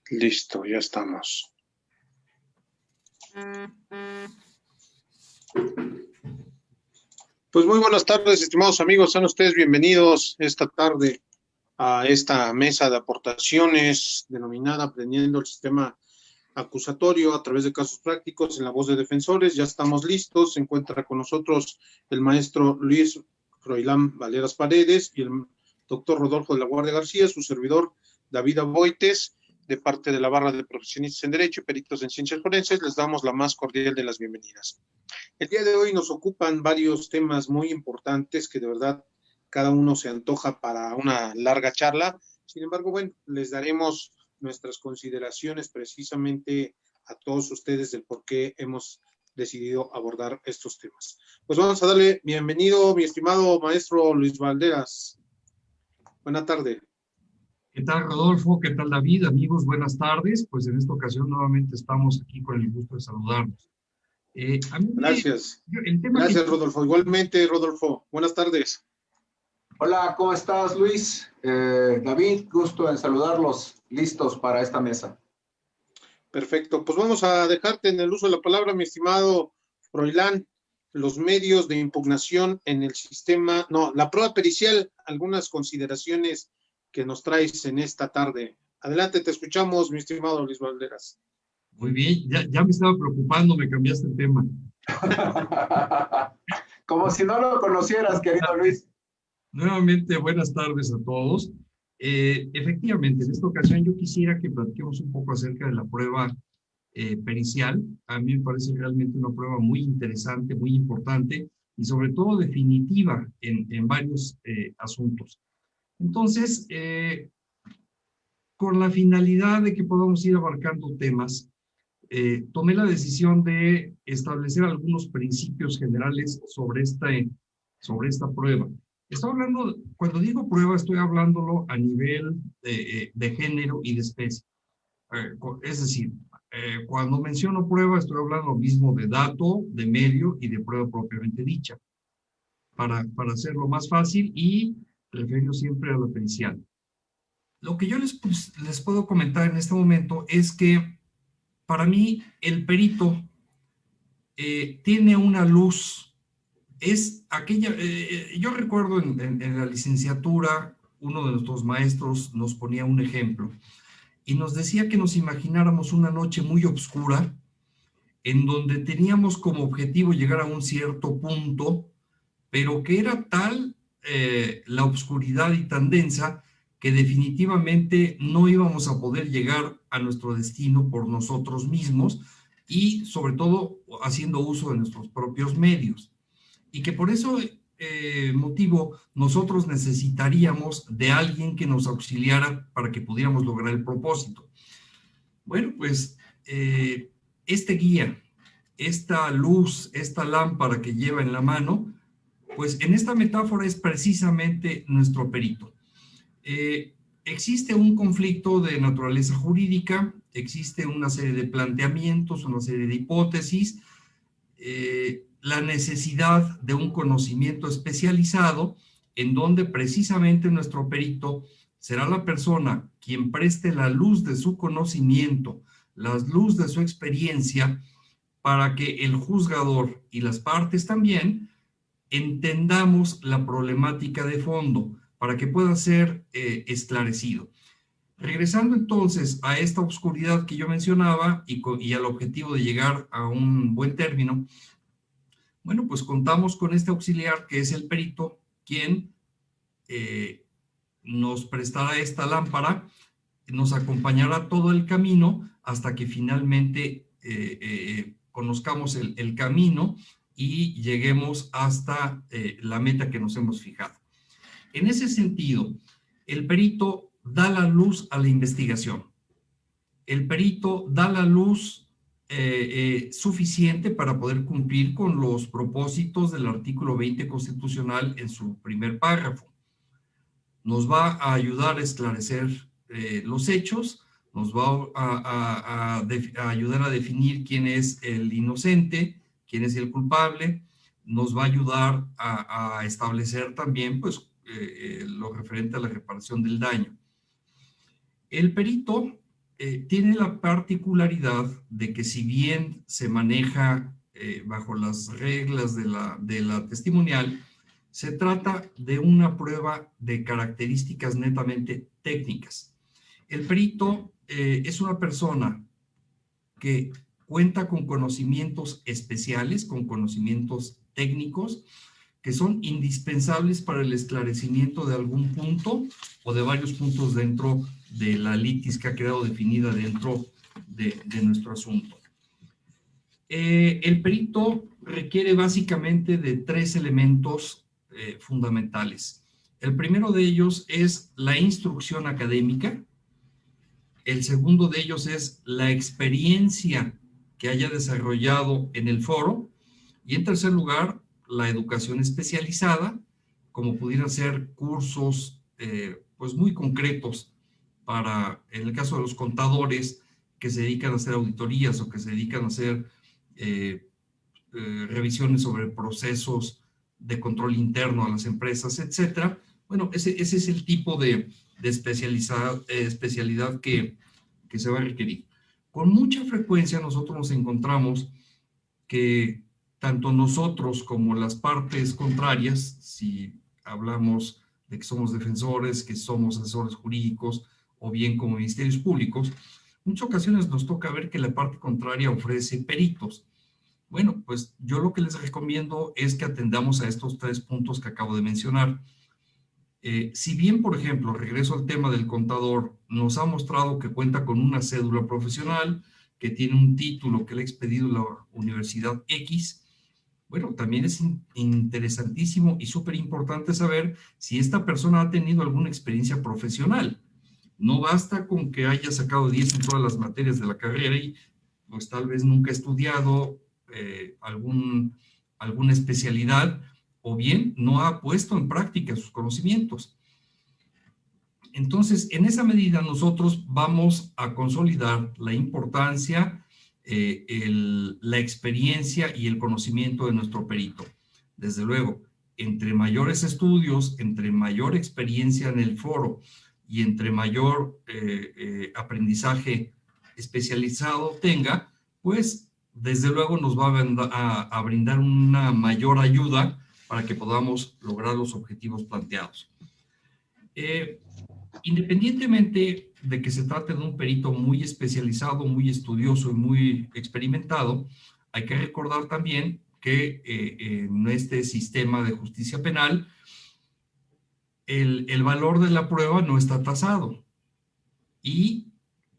Listo, ya estamos. Pues muy buenas tardes, estimados amigos. Sean ustedes bienvenidos esta tarde a esta mesa de aportaciones denominada Aprendiendo el Sistema Acusatorio a través de casos prácticos en la voz de defensores. Ya estamos listos. Se encuentra con nosotros el maestro Luis Froilán Valeras Paredes y el doctor Rodolfo de la Guardia García, su servidor David Aboites, de parte de la barra de profesionistas en Derecho y peritos en Ciencias Forenses. Les damos la más cordial de las bienvenidas. El día de hoy nos ocupan varios temas muy importantes que de verdad cada uno se antoja para una larga charla. Sin embargo, bueno, les daremos nuestras consideraciones precisamente a todos ustedes del por qué hemos decidido abordar estos temas. Pues vamos a darle bienvenido, mi estimado maestro Luis Valderas. Buena tarde. ¿Qué tal, Rodolfo? ¿Qué tal, David? Amigos, buenas tardes. Pues en esta ocasión nuevamente estamos aquí con el gusto de saludarnos. Gracias. Gracias, Rodolfo. Igualmente, Rodolfo. Buenas tardes. Hola, ¿cómo estás, Luis? David, gusto en saludarlos, listos para esta mesa. Perfecto. Pues vamos a dejarte en el uso de la palabra, mi estimado Froilán, los medios de impugnación en el sistema, la prueba pericial, algunas consideraciones que nos traes en esta tarde. Adelante, te escuchamos, mi estimado Luis Valderas. Muy bien, ya me estaba preocupando, me cambiaste el tema. Como si no lo conocieras, querido Luis. Nuevamente, buenas tardes a todos. Efectivamente, en esta ocasión yo quisiera que platiquemos un poco acerca de la prueba pericial. A mí me parece realmente una prueba muy interesante, muy importante y sobre todo definitiva en varios asuntos. Entonces, con la finalidad de que podamos ir abarcando temas, tomé la decisión de establecer algunos principios generales sobre esta prueba. Estoy hablando, cuando digo prueba, estoy hablándolo a nivel de género y de especie. Es decir, cuando menciono prueba, estoy hablando lo mismo de dato, de medio y de prueba propiamente dicha, para hacerlo más fácil y referirnos siempre a lo pericial. Lo que yo les puedo comentar en este momento es que para mí el perito tiene una luz, es aquella, yo recuerdo en la licenciatura, uno de nuestros maestros nos ponía un ejemplo y nos decía que nos imagináramos una noche muy oscura en donde teníamos como objetivo llegar a un cierto punto, pero que era tal la oscuridad y tan densa que definitivamente no íbamos a poder llegar a nuestro destino por nosotros mismos y sobre todo haciendo uso de nuestros propios medios. Y que por eso motivo nosotros necesitaríamos de alguien que nos auxiliara para que pudiéramos lograr el propósito. Bueno, pues este guía, esta luz, esta lámpara que lleva en la mano, pues en esta metáfora es precisamente nuestro perito. Existe un conflicto de naturaleza jurídica, existe una serie de planteamientos, una serie de hipótesis, la necesidad de un conocimiento especializado en donde precisamente nuestro perito será la persona quien preste la luz de su conocimiento, la luz de su experiencia, para que el juzgador y las partes también entendamos la problemática de fondo, para que pueda ser esclarecido. Regresando entonces a esta oscuridad que yo mencionaba y al objetivo de llegar a un buen término, bueno, pues contamos con este auxiliar que es el perito, quien nos prestará esta lámpara, nos acompañará todo el camino hasta que finalmente conozcamos el camino y lleguemos hasta la meta que nos hemos fijado. En ese sentido, el perito da la luz a la investigación. El perito da la luz suficiente para poder cumplir con los propósitos del artículo 20 constitucional en su primer párrafo. Nos va a ayudar a esclarecer los hechos, nos va a ayudar a definir quién es el inocente, quién es el culpable, nos va a ayudar a establecer también pues, lo referente a la reparación del daño. El perito tiene la particularidad de que si bien se maneja bajo las reglas de la testimonial, se trata de una prueba de características netamente técnicas. El perito es una persona que cuenta con conocimientos especiales, con conocimientos técnicos, que son indispensables para el esclarecimiento de algún punto o de varios puntos dentro de la litis que ha quedado definida dentro de nuestro asunto. El perito requiere básicamente de 3 elementos fundamentales. El primero de ellos es la instrucción académica. El segundo de ellos es la experiencia que haya desarrollado en el foro. Y en tercer lugar, la educación especializada, como pudieran ser cursos pues muy concretos para, en el caso de los contadores que se dedican a hacer auditorías o que se dedican a hacer revisiones sobre procesos de control interno a las empresas, etcétera. Bueno, ese es el tipo de especialidad que se va a requerir. Con mucha frecuencia nosotros nos encontramos que tanto nosotros como las partes contrarias, si hablamos de que somos defensores, que somos asesores jurídicos o bien como ministerios públicos, en muchas ocasiones nos toca ver que la parte contraria ofrece peritos. Bueno, pues yo lo que les recomiendo es que atendamos a estos 3 puntos que acabo de mencionar. Si bien, por ejemplo, regreso al tema del contador, nos ha mostrado que cuenta con una cédula profesional, que tiene un título que le ha expedido la Universidad X, bueno, también es interesantísimo y súper importante saber si esta persona ha tenido alguna experiencia profesional. No basta con que haya sacado 10 en todas las materias de la carrera y pues tal vez nunca ha estudiado alguna especialidad, o bien no ha puesto en práctica sus conocimientos. Entonces, en esa medida nosotros vamos a consolidar la importancia, la experiencia y el conocimiento de nuestro perito. Desde luego, entre mayores estudios, entre mayor experiencia en el foro y entre mayor aprendizaje especializado tenga, pues desde luego nos va a brindar una mayor ayuda para que podamos lograr los objetivos planteados. Independientemente de que se trate de un perito muy especializado, muy estudioso y muy experimentado, hay que recordar también que en este sistema de justicia penal, el valor de la prueba no está tasado y,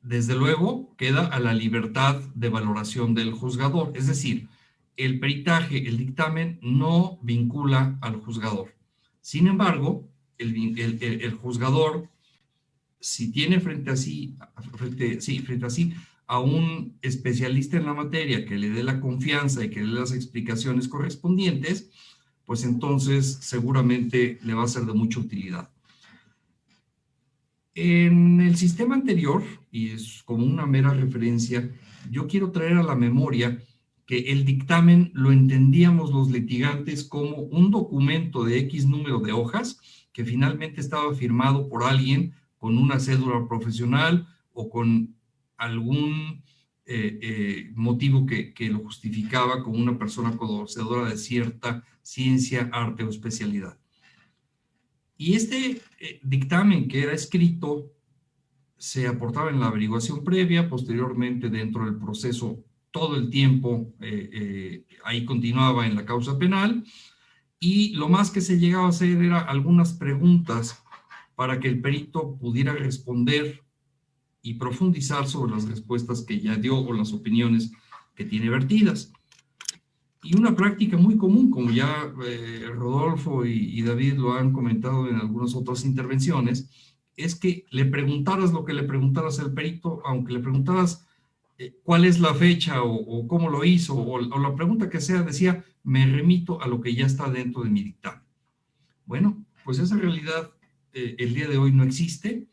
desde luego, queda a la libertad de valoración del juzgador. Es decir, el peritaje, el dictamen, no vincula al juzgador. Sin embargo, el juzgador, si tiene frente a sí a un especialista en la materia que le dé la confianza y que le dé las explicaciones correspondientes, pues entonces seguramente le va a ser de mucha utilidad. En el sistema anterior, y es como una mera referencia, yo quiero traer a la memoria que el dictamen lo entendíamos los litigantes como un documento de X número de hojas que finalmente estaba firmado por alguien con una cédula profesional o con algún motivo que lo justificaba como una persona conocedora de cierta ciencia, arte o especialidad. Y este dictamen que era escrito se aportaba en la averiguación previa, posteriormente dentro del proceso todo el tiempo ahí continuaba en la causa penal, y lo más que se llegaba a hacer era algunas preguntas para que el perito pudiera responder y profundizar sobre las respuestas que ya dio o las opiniones que tiene vertidas. Y una práctica muy común, como ya Rodolfo y David lo han comentado en algunas otras intervenciones, es que le preguntaras lo que le preguntaras al perito, aunque le preguntaras cuál es la fecha o cómo lo hizo, o la pregunta que sea, decía, me remito a lo que ya está dentro de mi dictamen. Bueno, pues esa realidad el día de hoy no existe.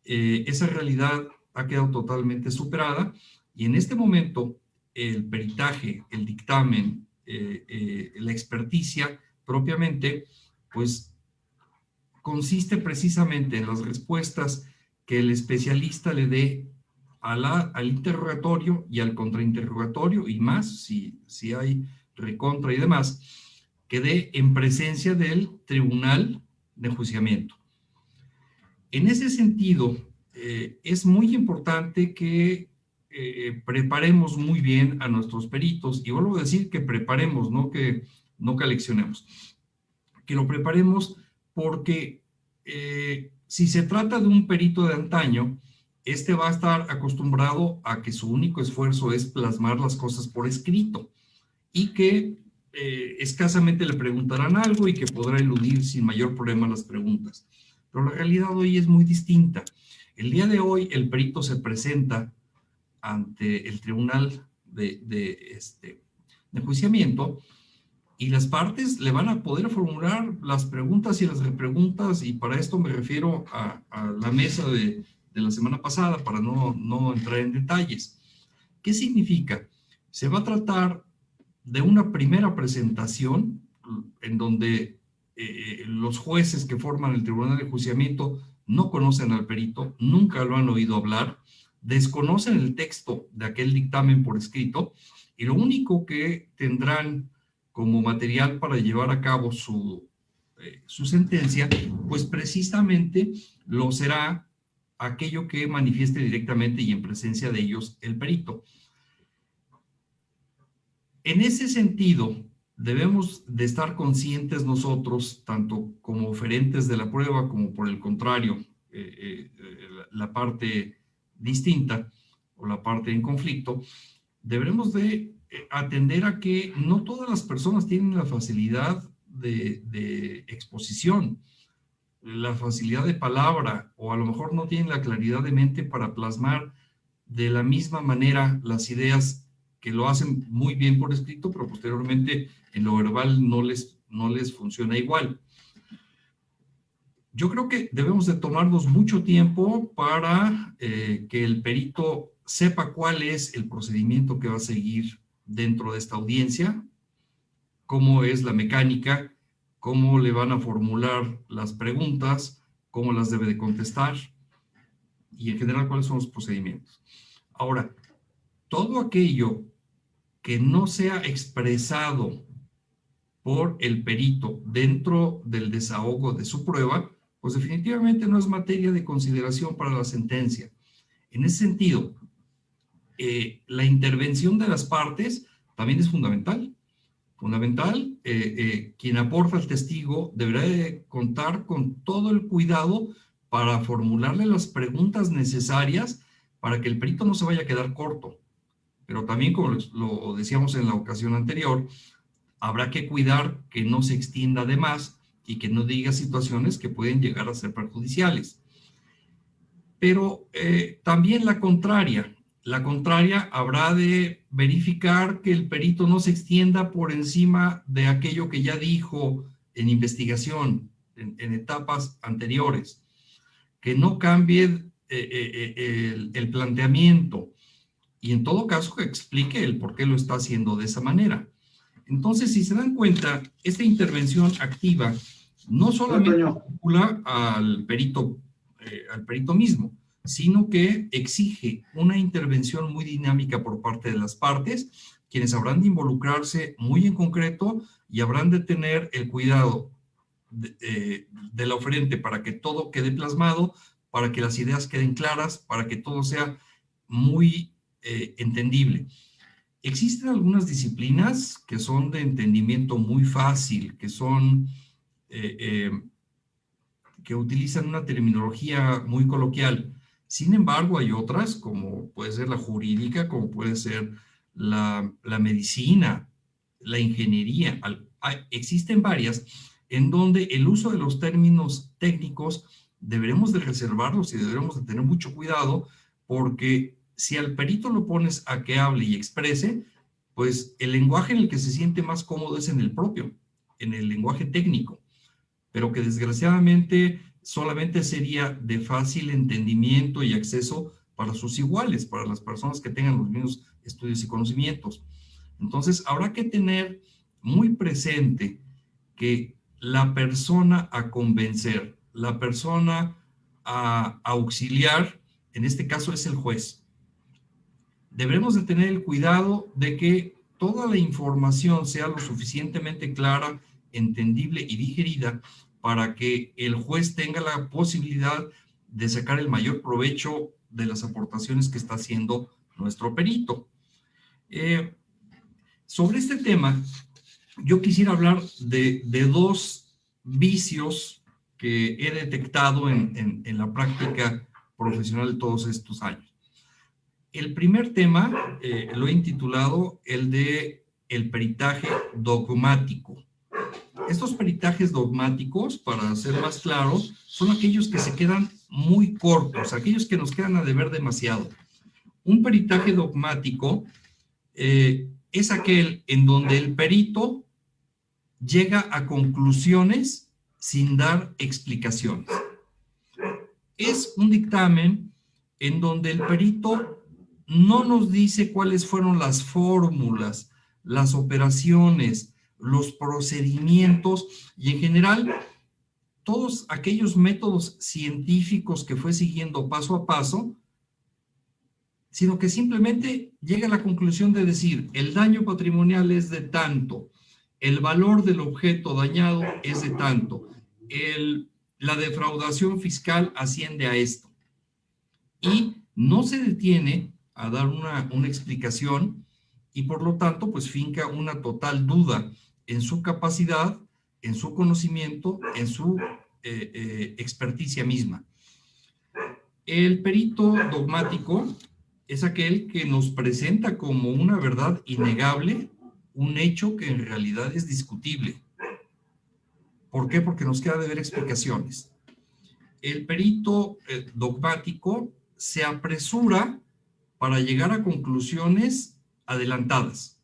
Esa realidad ha quedado totalmente superada y en este momento el peritaje, el dictamen, la experticia propiamente, pues consiste precisamente en las respuestas que el especialista le dé al interrogatorio y al contrainterrogatorio, y más, si hay recontra y demás, quede en presencia del tribunal de enjuiciamiento. En ese sentido, es muy importante que preparemos muy bien a nuestros peritos, y vuelvo a decir que preparemos, no que aleccionemos, que lo preparemos porque si se trata de un perito de antaño, este va a estar acostumbrado a que su único esfuerzo es plasmar las cosas por escrito y que escasamente le preguntarán algo y que podrá eludir sin mayor problema las preguntas. Pero la realidad hoy es muy distinta. El día de hoy el perito se presenta ante el tribunal de enjuiciamiento y las partes le van a poder formular las preguntas y las repreguntas, y para esto me refiero a la mesa de la semana pasada para no entrar en detalles. ¿Qué significa? Se va a tratar de una primera presentación en donde los jueces que forman el tribunal de enjuiciamiento no conocen al perito, nunca lo han oído hablar, desconocen el texto de aquel dictamen por escrito, y lo único que tendrán como material para llevar a cabo su sentencia, pues precisamente lo será aquello que manifieste directamente y en presencia de ellos el perito. En ese sentido, debemos de estar conscientes nosotros, tanto como oferentes de la prueba, como por el contrario, la parte distinta o la parte en conflicto, deberemos de atender a que no todas las personas tienen la facilidad de exposición, la facilidad de palabra, o a lo mejor no tienen la claridad de mente para plasmar de la misma manera las ideas que lo hacen muy bien por escrito, pero posteriormente en lo verbal no les funciona igual. Yo creo que debemos de tomarnos mucho tiempo para que el perito sepa cuál es el procedimiento que va a seguir dentro de esta audiencia, cómo es la mecánica, cómo le van a formular las preguntas, cómo las debe de contestar y en general cuáles son los procedimientos. Ahora, todo aquello que no sea expresado por el perito dentro del desahogo de su prueba, pues definitivamente no es materia de consideración para la sentencia. En ese sentido, la intervención de las partes también es fundamental. Fundamental, quien aporta al testigo deberá de contar con todo el cuidado para formularle las preguntas necesarias para que el perito no se vaya a quedar corto. Pero también, como lo decíamos en la ocasión anterior, habrá que cuidar que no se extienda de más y que no diga situaciones que pueden llegar a ser perjudiciales. Pero también la contraria habrá de verificar que el perito no se extienda por encima de aquello que ya dijo en investigación, en etapas anteriores, que no cambie el planteamiento, y en todo caso que explique el por qué lo está haciendo de esa manera. Entonces, si se dan cuenta, esta intervención activa no solamente vincula al perito mismo, sino que exige una intervención muy dinámica por parte de las partes, quienes habrán de involucrarse muy en concreto y habrán de tener el cuidado de la oferente para que todo quede plasmado, para que las ideas queden claras, para que todo sea muy entendible. Existen algunas disciplinas que son de entendimiento muy fácil, que son que utilizan una terminología muy coloquial. Sin embargo, hay otras, como puede ser la jurídica, como puede ser la medicina, la ingeniería. Existen varias en donde el uso de los términos técnicos deberemos de reservarlos y deberemos de tener mucho cuidado, porque si al perito lo pones a que hable y exprese, pues el lenguaje en el que se siente más cómodo es en el propio, en el lenguaje técnico, pero que desgraciadamente solamente sería de fácil entendimiento y acceso para sus iguales, para las personas que tengan los mismos estudios y conocimientos. Entonces, habrá que tener muy presente que la persona a convencer, la persona a auxiliar, en este caso es el juez. Deberemos de tener el cuidado de que toda la información sea lo suficientemente clara, entendible y digerida para que el juez tenga la posibilidad de sacar el mayor provecho de las aportaciones que está haciendo nuestro perito. Sobre este tema, yo quisiera hablar de dos vicios que he detectado en la práctica profesional de todos estos años. El primer tema lo he intitulado el de el peritaje dogmático. Estos peritajes dogmáticos, para ser más claros, son aquellos que se quedan muy cortos, aquellos que nos quedan a deber demasiado. Un peritaje dogmático es aquel en donde el perito llega a conclusiones sin dar explicaciones. Es un dictamen en donde el perito no nos dice cuáles fueron las fórmulas, las operaciones, los procedimientos y en general todos aquellos métodos científicos que fue siguiendo paso a paso, sino que simplemente llega a la conclusión de decir, el daño patrimonial es de tanto, el valor del objeto dañado es de tanto, la defraudación fiscal asciende a esto. Y no se detiene a dar una explicación y por lo tanto pues finca una total duda en su capacidad, en su conocimiento, en su experticia misma. El perito dogmático es aquel que nos presenta como una verdad innegable un hecho que en realidad es discutible. ¿Por qué? Porque nos queda de ver explicaciones. El perito dogmático se apresura para llegar a conclusiones adelantadas.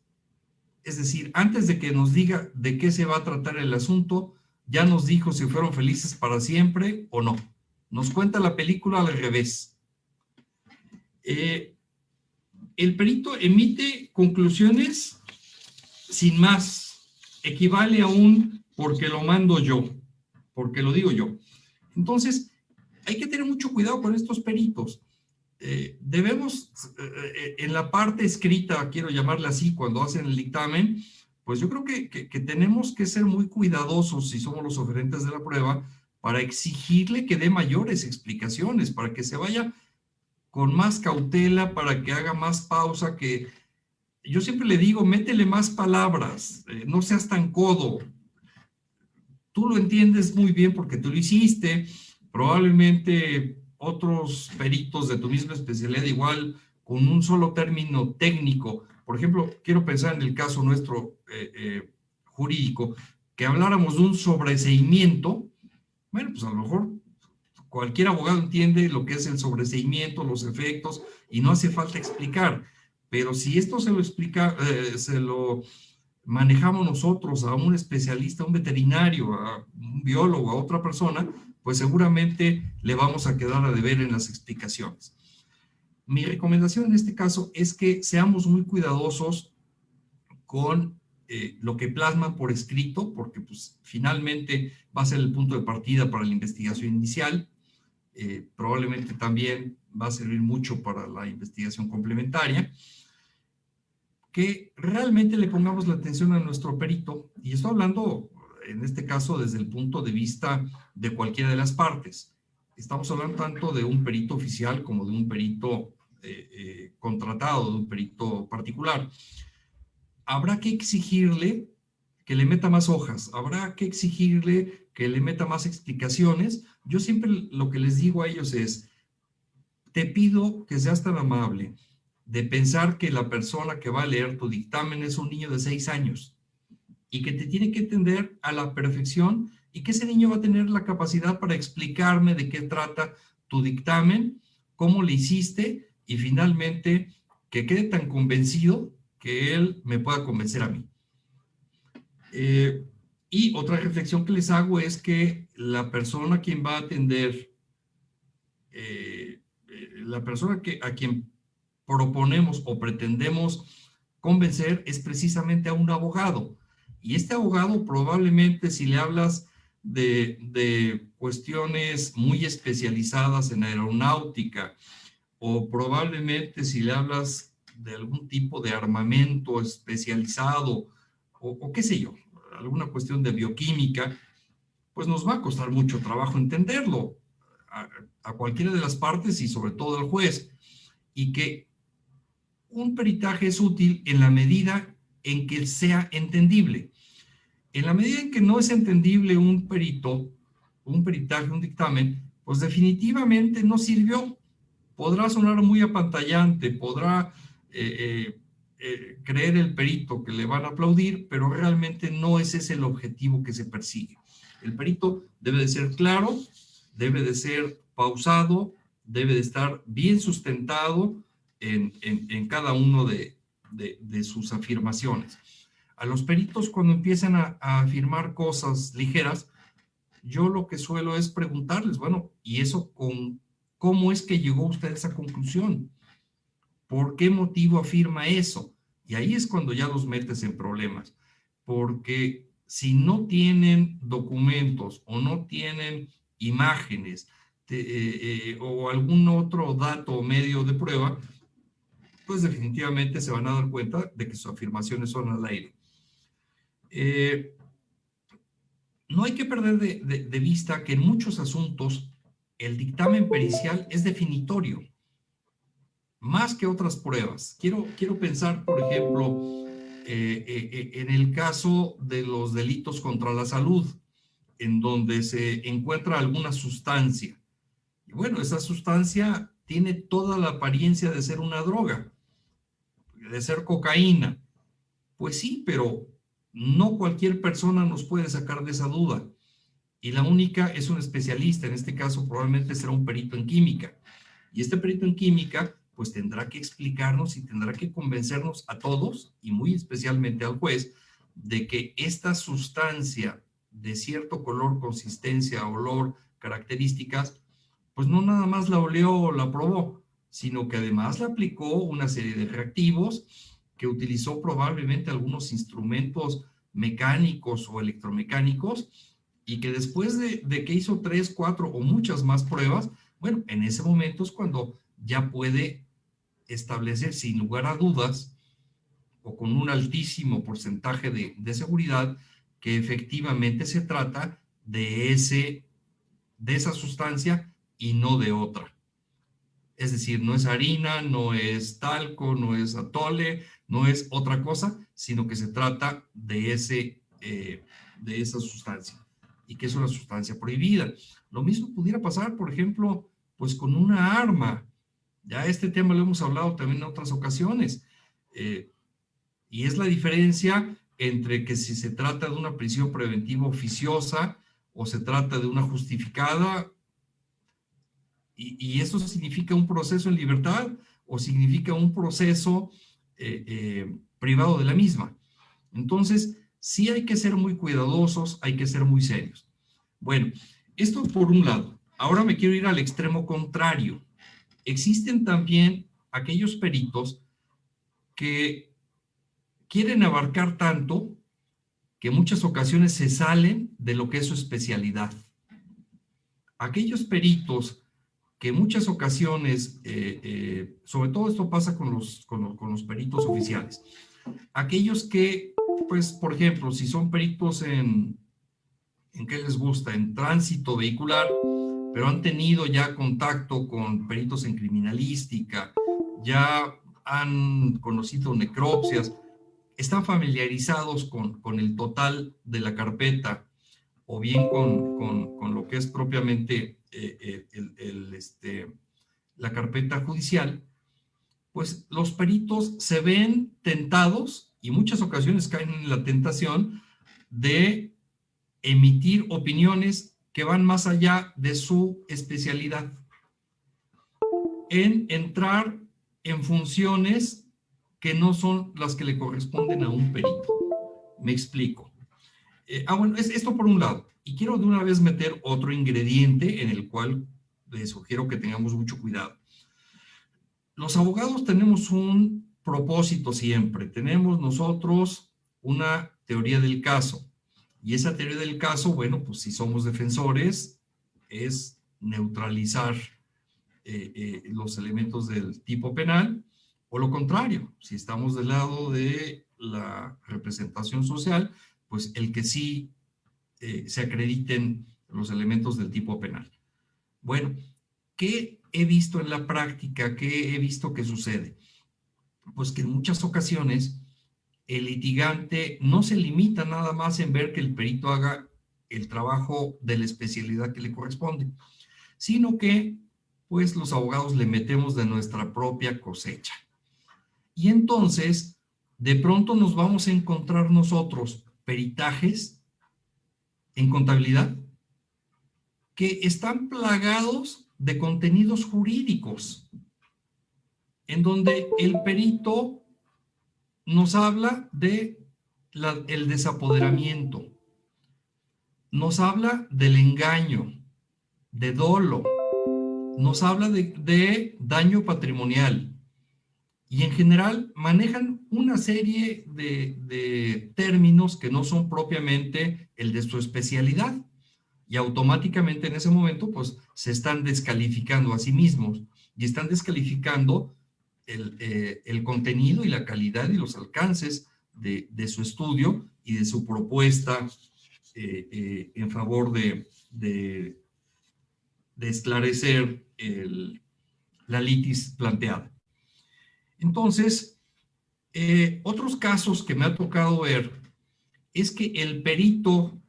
Es decir, antes de que nos diga de qué se va a tratar el asunto, ya nos dijo si fueron felices para siempre o no. Nos cuenta la película al revés. El perito emite conclusiones sin más. Equivale a un porque lo mando yo, porque lo digo yo. Entonces, hay que tener mucho cuidado con estos peritos. Debemos, en la parte escrita, quiero llamarla así, cuando hacen el dictamen, pues yo creo que tenemos que ser muy cuidadosos si somos los oferentes de la prueba para exigirle que dé mayores explicaciones, para que se vaya con más cautela, para que haga más pausa, que yo siempre le digo, métele más palabras, no seas tan codo. Tú lo entiendes muy bien porque tú lo hiciste, probablemente otros peritos de tu misma especialidad igual, con un solo término técnico. Por ejemplo, quiero pensar en el caso nuestro jurídico, que habláramos de un sobreseimiento. Bueno, pues a lo mejor cualquier abogado entiende lo que es el sobreseimiento, los efectos, y no hace falta explicar. Pero si esto se lo explica, se lo manejamos nosotros a un especialista, a un veterinario, a un biólogo, a otra persona, pues seguramente le vamos a quedar a deber en las explicaciones. Mi recomendación en este caso es que seamos muy cuidadosos con lo que plasman por escrito, porque pues finalmente va a ser el punto de partida para la investigación inicial, probablemente también va a servir mucho para la investigación complementaria, que realmente le pongamos la atención a nuestro perito, y estoy hablando en este caso desde el punto de vista de cualquiera de las partes. Estamos hablando tanto de un perito oficial como de un perito contratado, de un perito particular. Habrá que exigirle que le meta más hojas, habrá que exigirle que le meta más explicaciones. Yo siempre lo que les digo a ellos es, te pido que seas tan amable de pensar que la persona que va a leer tu dictamen es un niño de 6 años y que te tiene que entender a la perfección y que ese niño va a tener la capacidad para explicarme de qué trata tu dictamen, cómo le hiciste y finalmente que quede tan convencido que él me pueda convencer a mí. Y otra reflexión que les hago es que la persona a quien va a atender, la persona a quien proponemos o pretendemos convencer es precisamente a un abogado. Y este abogado probablemente si le hablas de cuestiones muy especializadas en aeronáutica o probablemente si le hablas de algún tipo de armamento especializado o qué sé yo, alguna cuestión de bioquímica, pues nos va a costar mucho trabajo entenderlo a cualquiera de las partes y sobre todo al juez. Y que un peritaje es útil en la medida en que sea entendible. En la medida en que no es entendible un perito, un peritaje, un dictamen, pues definitivamente no sirvió. Podrá sonar muy apantallante, podrá creer el perito que le van a aplaudir, pero realmente no ese es el objetivo que se persigue. El perito debe de ser claro, debe de ser pausado, debe de estar bien sustentado en cada uno de sus afirmaciones. A los peritos, cuando empiezan a afirmar cosas ligeras, yo lo que suelo es preguntarles, bueno, ¿y eso cómo es que llegó usted a esa conclusión? ¿Por qué motivo afirma eso? Y ahí es cuando ya los metes en problemas, porque si no tienen documentos o no tienen imágenes o algún otro dato o medio de prueba, pues definitivamente se van a dar cuenta de que sus afirmaciones son al aire. No hay que perder de vista que en muchos asuntos el dictamen pericial es definitorio, más que otras pruebas. Quiero pensar, por ejemplo, en el caso de los delitos contra la salud, en donde se encuentra alguna sustancia. Y bueno, esa sustancia tiene toda la apariencia de ser una droga, de ser cocaína. Pues sí, pero no cualquier persona nos puede sacar de esa duda. Y la única es un especialista, en este caso probablemente será un perito en química. Y este perito en química pues tendrá que explicarnos y tendrá que convencernos a todos, y muy especialmente al juez, de que esta sustancia de cierto color, consistencia, olor, características, pues no nada más la olió o la probó, sino que además le aplicó una serie de reactivos, que utilizó probablemente algunos instrumentos mecánicos o electromecánicos, y que después de que hizo 3, 4 o muchas más pruebas, bueno, en ese momento es cuando ya puede establecer sin lugar a dudas o con un altísimo porcentaje de seguridad que efectivamente se trata de esa sustancia y no de otra. Es decir, no es harina, no es talco, no es atole, no es otra cosa, sino que se trata de esa sustancia, y que es una sustancia prohibida. Lo mismo pudiera pasar, por ejemplo, pues con una arma. Ya este tema lo hemos hablado también en otras ocasiones. Y es la diferencia entre que si se trata de una prisión preventiva oficiosa o se trata de una justificada, y eso significa un proceso en libertad o significa un proceso privado de la misma. Entonces, sí hay que ser muy cuidadosos, hay que ser muy serios. Bueno, esto por un lado. Ahora me quiero ir al extremo contrario. Existen también aquellos peritos que quieren abarcar tanto que en muchas ocasiones se salen de lo que es su especialidad. Aquellos peritos que en muchas ocasiones, sobre todo esto pasa con los peritos oficiales, aquellos que, pues, por ejemplo, si son peritos ¿en qué les gusta? En tránsito vehicular, pero han tenido ya contacto con peritos en criminalística, ya han conocido necropsias, están familiarizados con el total de la carpeta, o bien con lo que es propiamente la carpeta judicial, pues los peritos se ven tentados, y muchas ocasiones caen en la tentación de emitir opiniones que van más allá de su especialidad, en entrar en funciones que no son las que le corresponden a un perito. Me explico. Bueno, esto por un lado. Y quiero de una vez meter otro ingrediente en el cual les sugiero que tengamos mucho cuidado. Los abogados tenemos un propósito siempre. Tenemos nosotros una teoría del caso. Y esa teoría del caso, bueno, pues si somos defensores, es neutralizar los elementos del tipo penal, O lo contrario, si estamos del lado de la representación social, pues el que sí se acrediten los elementos del tipo penal. Bueno, ¿qué he visto en la práctica? ¿Qué he visto que sucede? Pues que en muchas ocasiones el litigante no se limita nada más en ver que el perito haga el trabajo de la especialidad que le corresponde, sino que pues los abogados le metemos de nuestra propia cosecha. Y entonces, de pronto nos vamos a encontrar nosotros peritajes en contabilidad que están plagados de contenidos jurídicos, en donde el perito nos habla de el desapoderamiento, nos habla del engaño, de dolo, nos habla de daño patrimonial, y en general manejan una serie de términos que no son propiamente el de su especialidad, y automáticamente en ese momento pues se están descalificando a sí mismos y están descalificando el contenido y la calidad y los alcances de su estudio y de su propuesta en favor de esclarecer la litis planteada. Entonces, otros casos que me ha tocado ver es que el perito,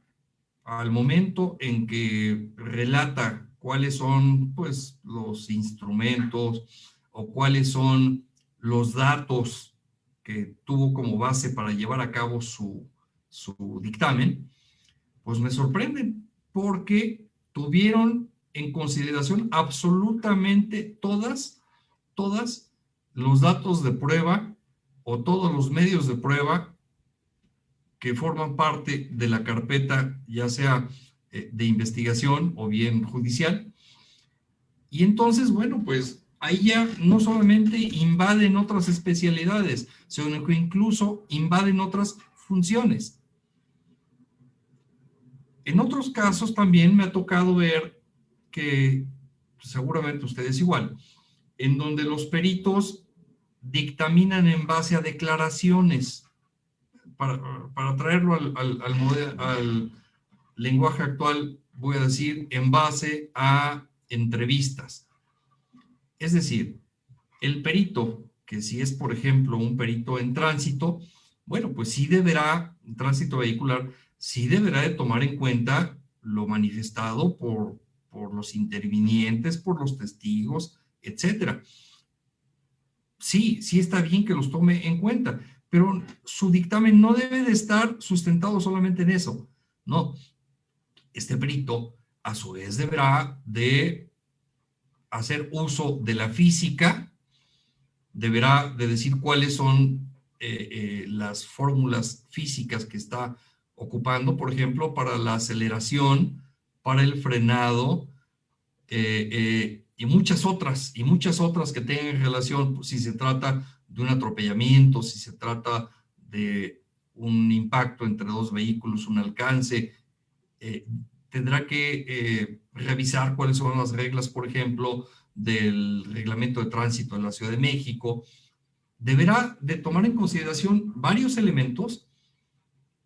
al momento en que relata cuáles son pues, los instrumentos o cuáles son los datos que tuvo como base para llevar a cabo su dictamen, pues me sorprenden porque tuvieron en consideración absolutamente todos los datos de prueba o todos los medios de prueba que forman parte de la carpeta, ya sea de investigación o bien judicial. Y entonces, bueno, pues ahí ya no solamente invaden otras especialidades, sino que incluso invaden otras funciones. En otros casos también me ha tocado ver que, seguramente ustedes igual, en donde los peritos dictaminan en base a declaraciones. Para traerlo al lenguaje actual, voy a decir, en base a entrevistas. Es decir, el perito, que si es, por ejemplo, un perito en tránsito, bueno, pues sí deberá, en tránsito vehicular, sí deberá de tomar en cuenta lo manifestado por los intervinientes, por los testigos, etcétera. Sí está bien que los tome en cuenta, pero su dictamen no debe de estar sustentado solamente en eso. No, este perito a su vez deberá de hacer uso de la física, deberá de decir cuáles son las fórmulas físicas que está ocupando, por ejemplo, para la aceleración, para el frenado, y muchas otras que tengan relación, pues, si se trata de un atropellamiento, si se trata de un impacto entre dos vehículos, un alcance, tendrá que revisar cuáles son las reglas, por ejemplo, del reglamento de tránsito de la Ciudad de México. Deberá de tomar en consideración varios elementos,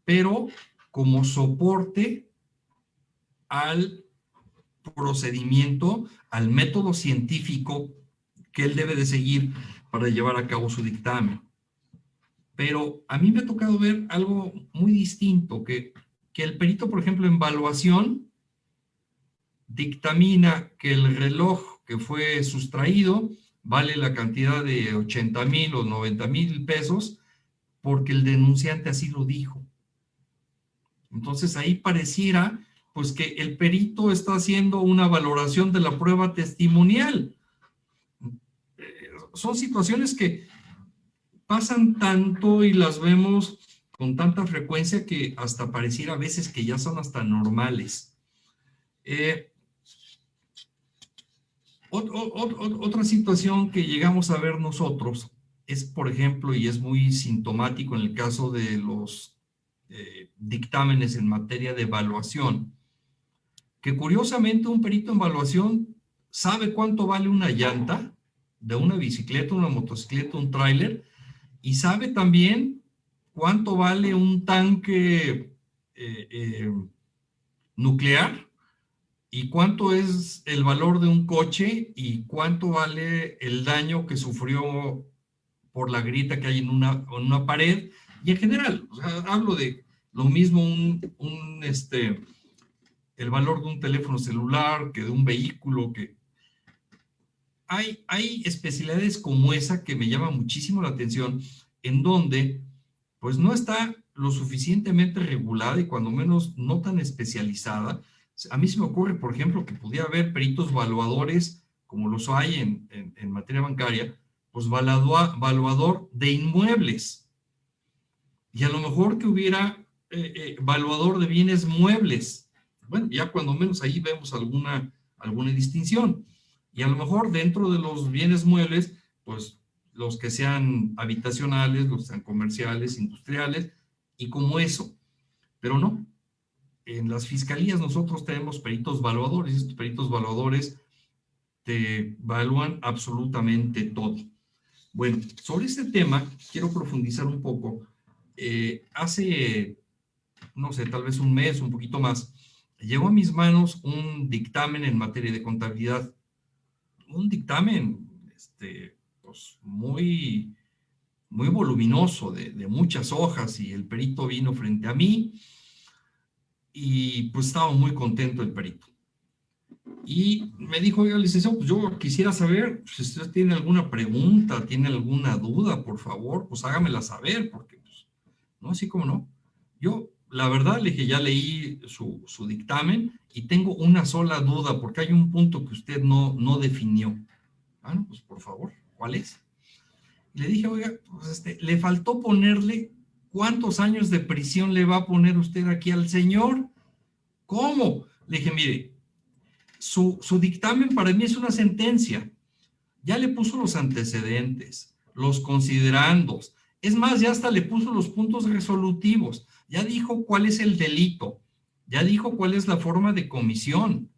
pero como soporte al procedimiento, al método científico que él debe de seguir para llevar a cabo su dictamen. Pero a mí me ha tocado ver algo muy distinto, que el perito, por ejemplo, en evaluación, dictamina que el reloj que fue sustraído vale la cantidad de 80,000 o 90,000 pesos porque el denunciante así lo dijo. Entonces ahí pareciera pues que el perito está haciendo una valoración de la prueba testimonial. Son situaciones que pasan tanto y las vemos con tanta frecuencia que hasta pareciera a veces que ya son hasta normales. Otra situación que llegamos a ver nosotros es, por ejemplo, y es muy sintomático en el caso de los dictámenes en materia de evaluación, que curiosamente un perito en evaluación sabe cuánto vale una llanta, de una bicicleta, una motocicleta, un tráiler, y sabe también cuánto vale un tanque nuclear, y cuánto es el valor de un coche, y cuánto vale el daño que sufrió por la grieta que hay en una pared, y en general, o sea, hablo de lo mismo el valor de un teléfono celular, que de un vehículo, que hay especialidades como esa que me llama muchísimo la atención, en donde pues no está lo suficientemente regulada y cuando menos no tan especializada. A mí se me ocurre, por ejemplo, que pudiera haber peritos valuadores, como los hay en materia bancaria, pues valuador de inmuebles. Y a lo mejor que hubiera valuador de bienes muebles. Bueno, ya cuando menos ahí vemos alguna distinción. Y a lo mejor dentro de los bienes muebles, pues los que sean habitacionales, los que sean comerciales, industriales, y como eso. Pero no, en las fiscalías nosotros tenemos peritos valuadores, y estos peritos valuadores te evalúan absolutamente todo. Bueno, sobre este tema quiero profundizar un poco. Hace, no sé, tal vez un mes, un poquito más, llegó a mis manos un dictamen en materia de contabilidad. Un dictamen, pues muy voluminoso, de muchas hojas, y el perito vino frente a mí y pues estaba muy contento el perito. Y me dijo, oiga, licenciado, pues yo quisiera saber, si usted tiene alguna pregunta, tiene alguna duda, por favor, pues hágamela saber, porque, pues, no, así como no. Yo, la verdad, le dije, ya leí su dictamen y tengo una sola duda, porque hay un punto que usted no definió. Bueno, pues por favor, ¿cuál es? Y le dije, oiga, pues le faltó ponerle cuántos años de prisión le va a poner usted aquí al señor. ¿Cómo? Le dije, mire, su dictamen para mí es una sentencia. Ya le puso los antecedentes, los considerandos. Es más, ya hasta le puso los puntos resolutivos. Ya dijo cuál es el delito. Ya dijo cuál es la forma de comisión,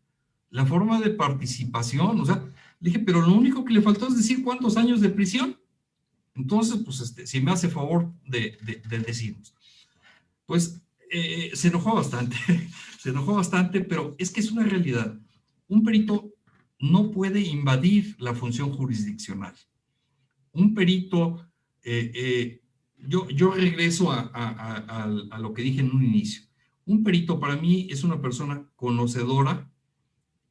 la forma de participación. O sea, le dije, pero lo único que le faltó es decir cuántos años de prisión. Entonces, pues, si me hace favor de decirnos. Pues, se enojó bastante, se enojó bastante, pero es que es una realidad. Un perito no puede invadir la función jurisdiccional. Un perito, yo regreso a lo que dije en un inicio. Un perito para mí es una persona conocedora,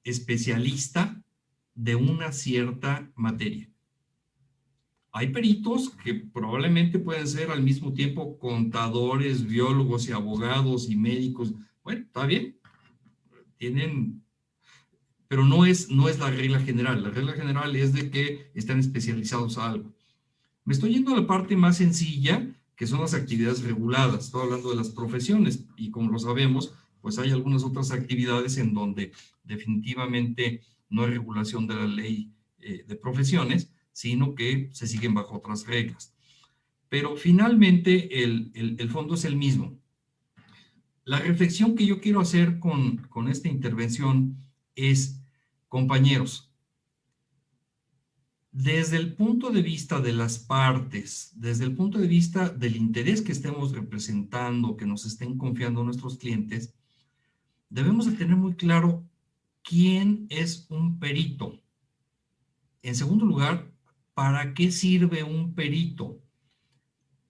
especialista de una cierta materia. Hay peritos que probablemente pueden ser al mismo tiempo contadores, biólogos y abogados y médicos. Bueno, está bien, tienen, pero no es la regla general. La regla general es de que están especializados a algo. Me estoy yendo a la parte más sencilla, que son las actividades reguladas. Estoy hablando de las profesiones y como lo sabemos, pues hay algunas otras actividades en donde definitivamente no hay regulación de la ley de profesiones, sino que se siguen bajo otras reglas. Pero finalmente el fondo es el mismo. La reflexión que yo quiero hacer con esta intervención es, compañeros, desde el punto de vista de las partes, desde el punto de vista del interés que estemos representando, que nos estén confiando nuestros clientes, debemos de tener muy claro quién es un perito. En segundo lugar, ¿para qué sirve un perito?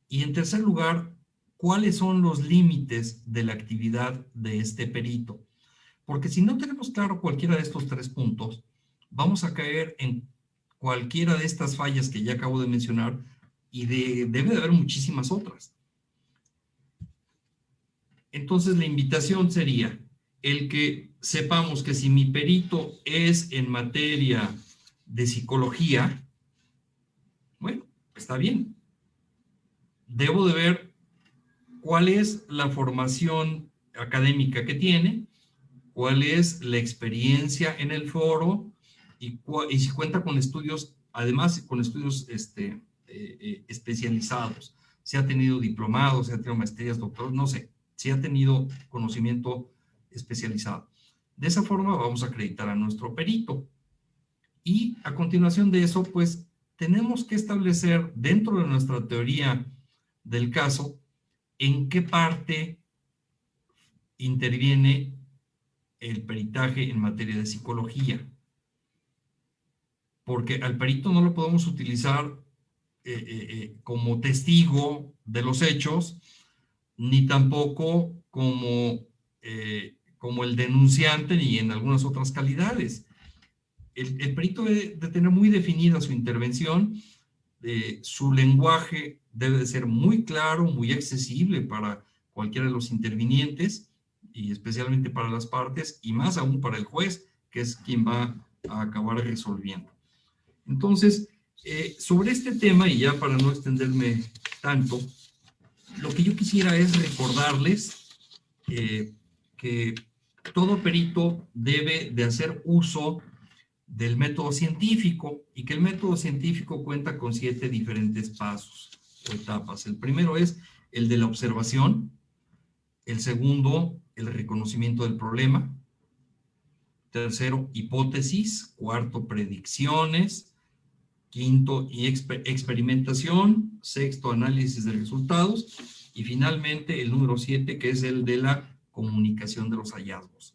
Y en tercer lugar, ¿cuáles son los límites de la actividad de este perito? Porque si no tenemos claro cualquiera de estos tres puntos, vamos a caer en cualquiera de estas fallas que ya acabo de mencionar y debe de haber muchísimas otras. Entonces la invitación sería el que sepamos que si mi perito es en materia de psicología, bueno, está bien. Debo de ver cuál es la formación académica que tiene, cuál es la experiencia en el foro y si cuenta con estudios, además con estudios especializados. Si ha tenido diplomados, si ha tenido maestrías, doctorados, no sé, si ha tenido conocimiento especializado. De esa forma vamos a acreditar a nuestro perito. Y a continuación de eso, pues tenemos que establecer dentro de nuestra teoría del caso en qué parte interviene el peritaje en materia de psicología. Porque al perito no lo podemos utilizar como testigo de los hechos, ni tampoco como el denunciante, ni en algunas otras calidades. El perito debe de tener muy definida su intervención, su lenguaje debe de ser muy claro, muy accesible para cualquiera de los intervinientes, y especialmente para las partes, y más aún para el juez, que es quien va a acabar resolviendo. Entonces, sobre este tema, y ya para no extenderme tanto, lo que yo quisiera es recordarles que todo perito debe de hacer uso del método científico, y que el método científico cuenta con 7 diferentes pasos o etapas. El primero es el de la observación, el segundo, el reconocimiento del problema, tercero, hipótesis, cuarto, predicciones, quinto, experimentación, sexto, análisis de resultados, y finalmente el número 7, que es el de la comunicación de los hallazgos.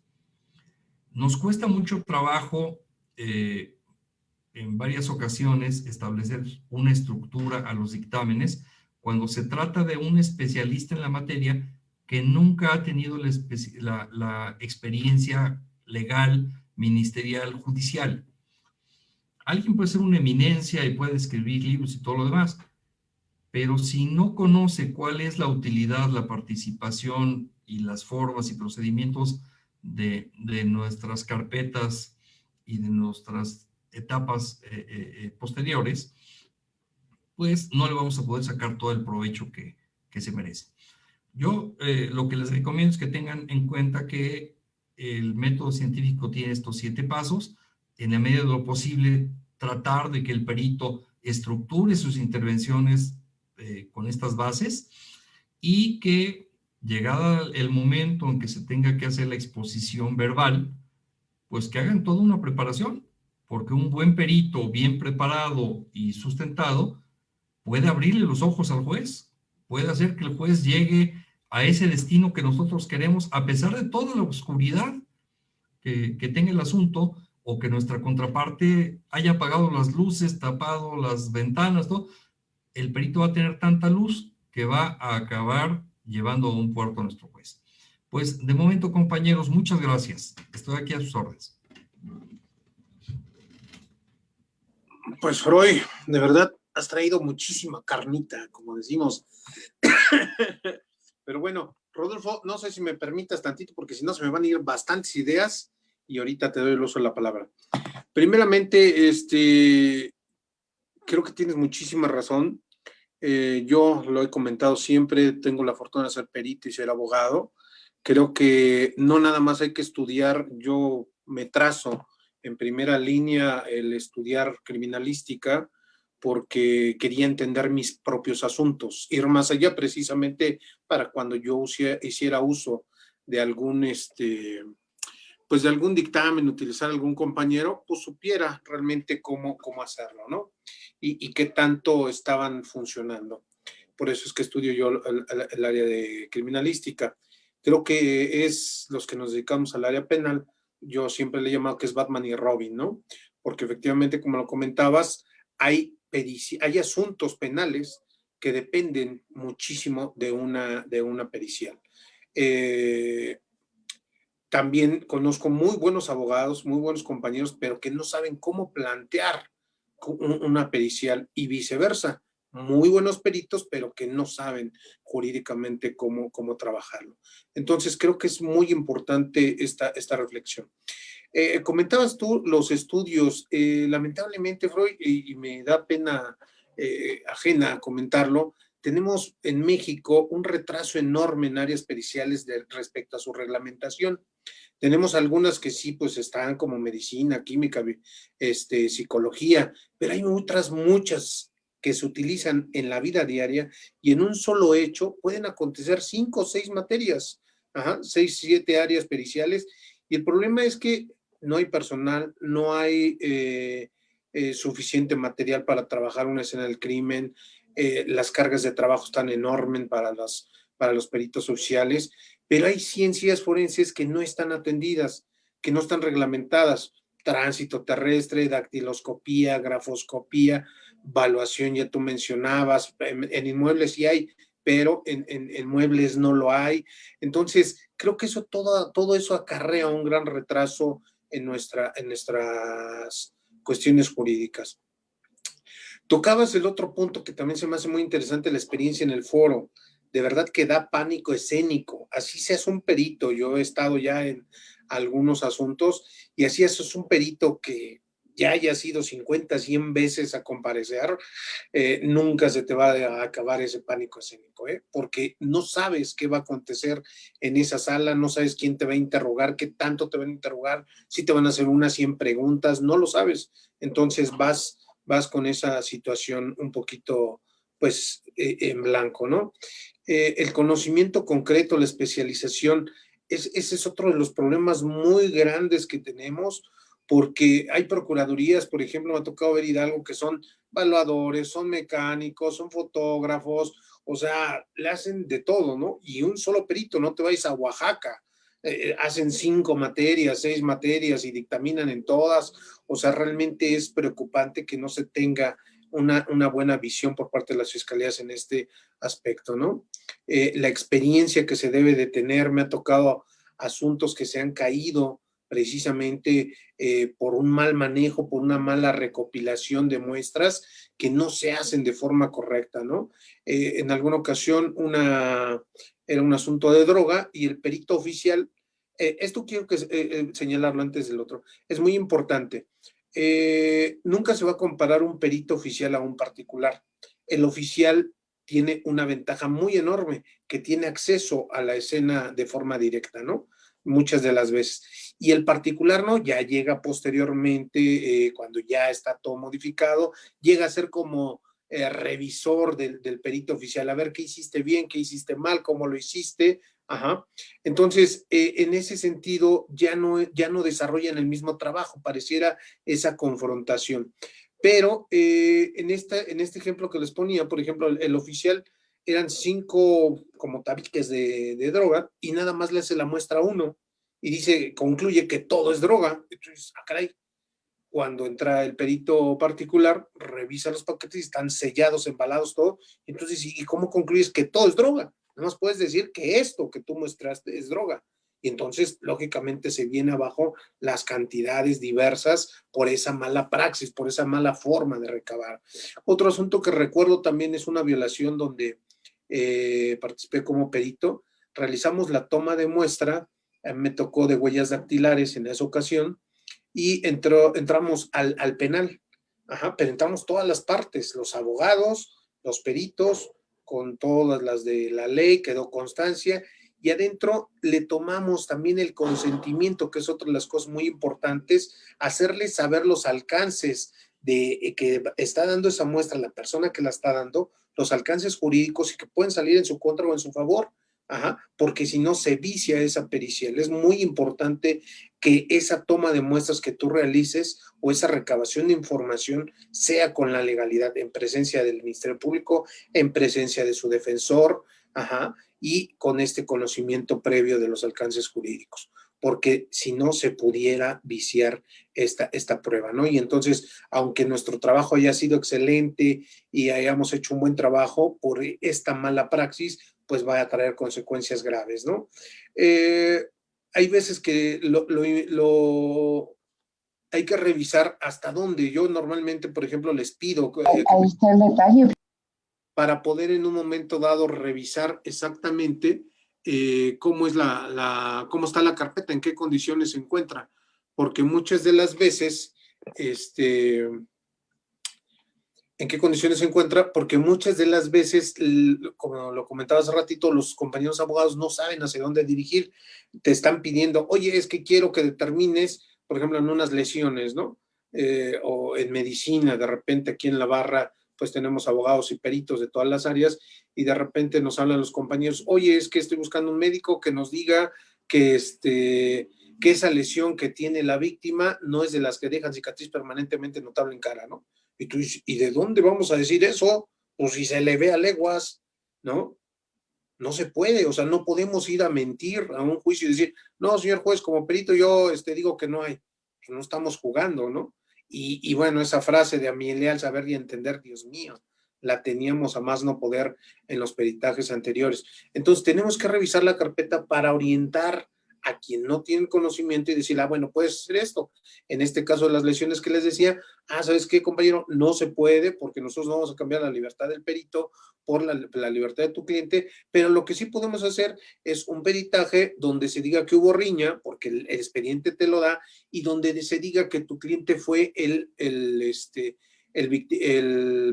Nos cuesta mucho trabajo en varias ocasiones establecer una estructura a los dictámenes cuando se trata de un especialista en la materia que nunca ha tenido la experiencia legal, ministerial, judicial. Alguien puede ser una eminencia y puede escribir libros y todo lo demás, pero si no conoce cuál es la utilidad, la participación y las formas y procedimientos de nuestras carpetas y de nuestras etapas posteriores, pues no le vamos a poder sacar todo el provecho que se merece. Yo lo que les recomiendo es que tengan en cuenta que el método científico tiene estos 7 pasos. En la medida de lo posible, tratar de que el perito estructure sus intervenciones con estas bases, y que, llegada el momento en que se tenga que hacer la exposición verbal, pues que hagan toda una preparación, porque un buen perito bien preparado y sustentado puede abrirle los ojos al juez, puede hacer que el juez llegue a ese destino que nosotros queremos, a pesar de toda la oscuridad que tenga el asunto, o que nuestra contraparte haya apagado las luces, tapado las ventanas, todo. El perito va a tener tanta luz que va a acabar llevando a un puerto a nuestro juez. Pues de momento, compañeros, muchas gracias. Estoy aquí a sus órdenes. Pues Freud, de verdad has traído muchísima carnita, como decimos. Pero bueno, Rodolfo, no sé si me permitas tantito, porque si no se me van a ir bastantes ideas y ahorita te doy el uso de la palabra. Primeramente, creo que tienes muchísima razón. Yo lo he comentado siempre, tengo la fortuna de ser perito y ser abogado. Creo que no nada más hay que estudiar, yo me trazo en primera línea el estudiar criminalística porque quería entender mis propios asuntos, ir más allá precisamente para cuando yo hiciera uso de algún, pues de algún dictamen, utilizar algún compañero, pues supiera realmente cómo hacerlo, ¿no? Y qué tanto estaban funcionando. Por eso es que estudio yo el área de criminalística. Creo que es los que nos dedicamos al área penal, yo siempre le he llamado que es Batman y Robin, ¿no? Porque efectivamente, como lo comentabas, hay asuntos penales que dependen muchísimo de una pericial. También conozco muy buenos abogados, muy buenos compañeros, pero que no saben cómo plantear una pericial, y viceversa. Muy buenos peritos, pero que no saben jurídicamente cómo trabajarlo. Entonces, creo que es muy importante esta reflexión. Comentabas tú los estudios. Lamentablemente, Freud, y me da pena ajena comentarlo, tenemos en México un retraso enorme en áreas periciales respecto a su reglamentación. Tenemos algunas que sí, pues están como medicina, química, psicología, pero hay otras muchas que se utilizan en la vida diaria, y en un solo hecho pueden acontecer 5 o 6 materias, 6, 7 áreas periciales, y el problema es que no hay personal, no hay suficiente material para trabajar una escena del crimen, las cargas de trabajo están enormes para los peritos oficiales, pero hay ciencias forenses que no están atendidas, que no están reglamentadas. Tránsito terrestre, dactiloscopía, grafoscopía, valuación, ya tú mencionabas, en inmuebles sí hay, pero en muebles no lo hay. Entonces, creo que todo eso acarrea un gran retraso en nuestras cuestiones jurídicas. Tocabas el otro punto que también se me hace muy interesante, la experiencia en el foro. De verdad que da pánico escénico. Así seas un perito. Yo he estado ya en algunos asuntos y así es un perito que ya haya sido 50, 100 veces a comparecer, nunca se te va a acabar ese pánico escénico, porque no sabes qué va a acontecer en esa sala, no sabes quién te va a interrogar, qué tanto te van a interrogar, si te van a hacer unas 100 preguntas, no lo sabes. Entonces vas con esa situación un poquito, pues, en blanco, ¿no? El conocimiento concreto, la especialización, ese es otro de los problemas muy grandes que tenemos, porque hay procuradurías, por ejemplo, me ha tocado ver Hidalgo, que son evaluadores, son mecánicos, son fotógrafos, o sea, le hacen de todo, ¿no? Y un solo perito, no te vayas a Oaxaca, hacen 5 materias, 6 materias y dictaminan en todas, o sea, realmente es preocupante que no se tenga una buena visión por parte de las fiscalías en este aspecto, ¿no? La experiencia que se debe de tener, me ha tocado asuntos que se han caído precisamente por un mal manejo, por una mala recopilación de muestras que no se hacen de forma correcta, ¿no? En alguna ocasión era un asunto de droga y el perito oficial, esto quiero señalarlo antes del otro, es muy importante. Nunca se va a comparar un perito oficial a un particular. El oficial tiene una ventaja muy enorme, que tiene acceso a la escena de forma directa, ¿no? Muchas de las veces. Y el particular no, ya llega posteriormente, cuando ya está todo modificado, llega a ser como revisor del perito oficial, a ver qué hiciste bien, qué hiciste mal, cómo lo hiciste. Ajá. Entonces, en ese sentido, ya no desarrollan el mismo trabajo, pareciera esa confrontación. Pero en este ejemplo que les ponía, por ejemplo, el oficial eran 5 como tabiques de droga y nada más le hace la muestra a uno y concluye que todo es droga. Entonces, caray, cuando entra el perito particular, revisa los paquetes y están sellados, embalados, todo. Entonces, ¿y cómo concluyes que todo es droga? Nada más puedes decir que esto que tú muestraste es droga. Y entonces, lógicamente, se viene abajo las cantidades diversas por esa mala praxis, por esa mala forma de recabar. Otro asunto que recuerdo también es una violación donde participé como perito. Realizamos la toma de muestra, me tocó de huellas dactilares en esa ocasión, y entramos al penal. Ajá, pero entramos todas las partes, los abogados, los peritos, con todas las de la ley, quedó constancia, y adentro le tomamos también el consentimiento, que es otra de las cosas muy importantes, hacerle saber los alcances de que está dando esa muestra, la persona que la está dando, los alcances jurídicos y que pueden salir en su contra o en su favor. Ajá, porque si no se vicia esa pericial. Es muy importante que esa toma de muestras que tú realices o esa recabación de información sea con la legalidad, en presencia del Ministerio Público, en presencia de su defensor, ajá, y con este conocimiento previo de los alcances jurídicos, porque si no se pudiera viciar esta prueba, ¿no? Y entonces, aunque nuestro trabajo haya sido excelente y hayamos hecho un buen trabajo, por esta mala praxis, pues va a traer consecuencias graves, ¿no? Hay veces que hay que revisar hasta dónde. Yo normalmente, por ejemplo, les pido Ahí está el detalle. para poder en un momento dado revisar exactamente cómo está la carpeta, en qué condiciones se encuentra, porque muchas de las veces, en qué condiciones se encuentra, porque muchas de las veces, como lo comentaba hace ratito, los compañeros abogados no saben hacia dónde dirigir, te están pidiendo, oye, es que quiero que determines, por ejemplo, en unas lesiones, ¿no? O en medicina, de repente aquí en la barra, pues tenemos abogados y peritos de todas las áreas, y de repente nos hablan los compañeros, oye, es que estoy buscando un médico que nos diga que que esa lesión que tiene la víctima no es de las que dejan cicatriz permanentemente notable en cara, ¿no? Y tú dices, ¿y de dónde vamos a decir eso? Pues si se le ve a leguas, ¿no? No se puede, o sea, no podemos ir a mentir a un juicio y decir, no, señor juez, como perito yo digo que no hay, que no estamos jugando, ¿no? Y bueno, esa frase de a mi leal saber y entender, Dios mío, la teníamos a más no poder en los peritajes anteriores. Entonces, tenemos que revisar la carpeta para orientar a quien no tiene conocimiento y decir, bueno, puedes hacer esto. En este caso de las lesiones que les decía, ¿sabes qué, compañero? No se puede porque nosotros no vamos a cambiar la libertad del perito por la libertad de tu cliente, pero lo que sí podemos hacer es un peritaje donde se diga que hubo riña, porque el expediente te lo da, y donde se diga que tu cliente fue el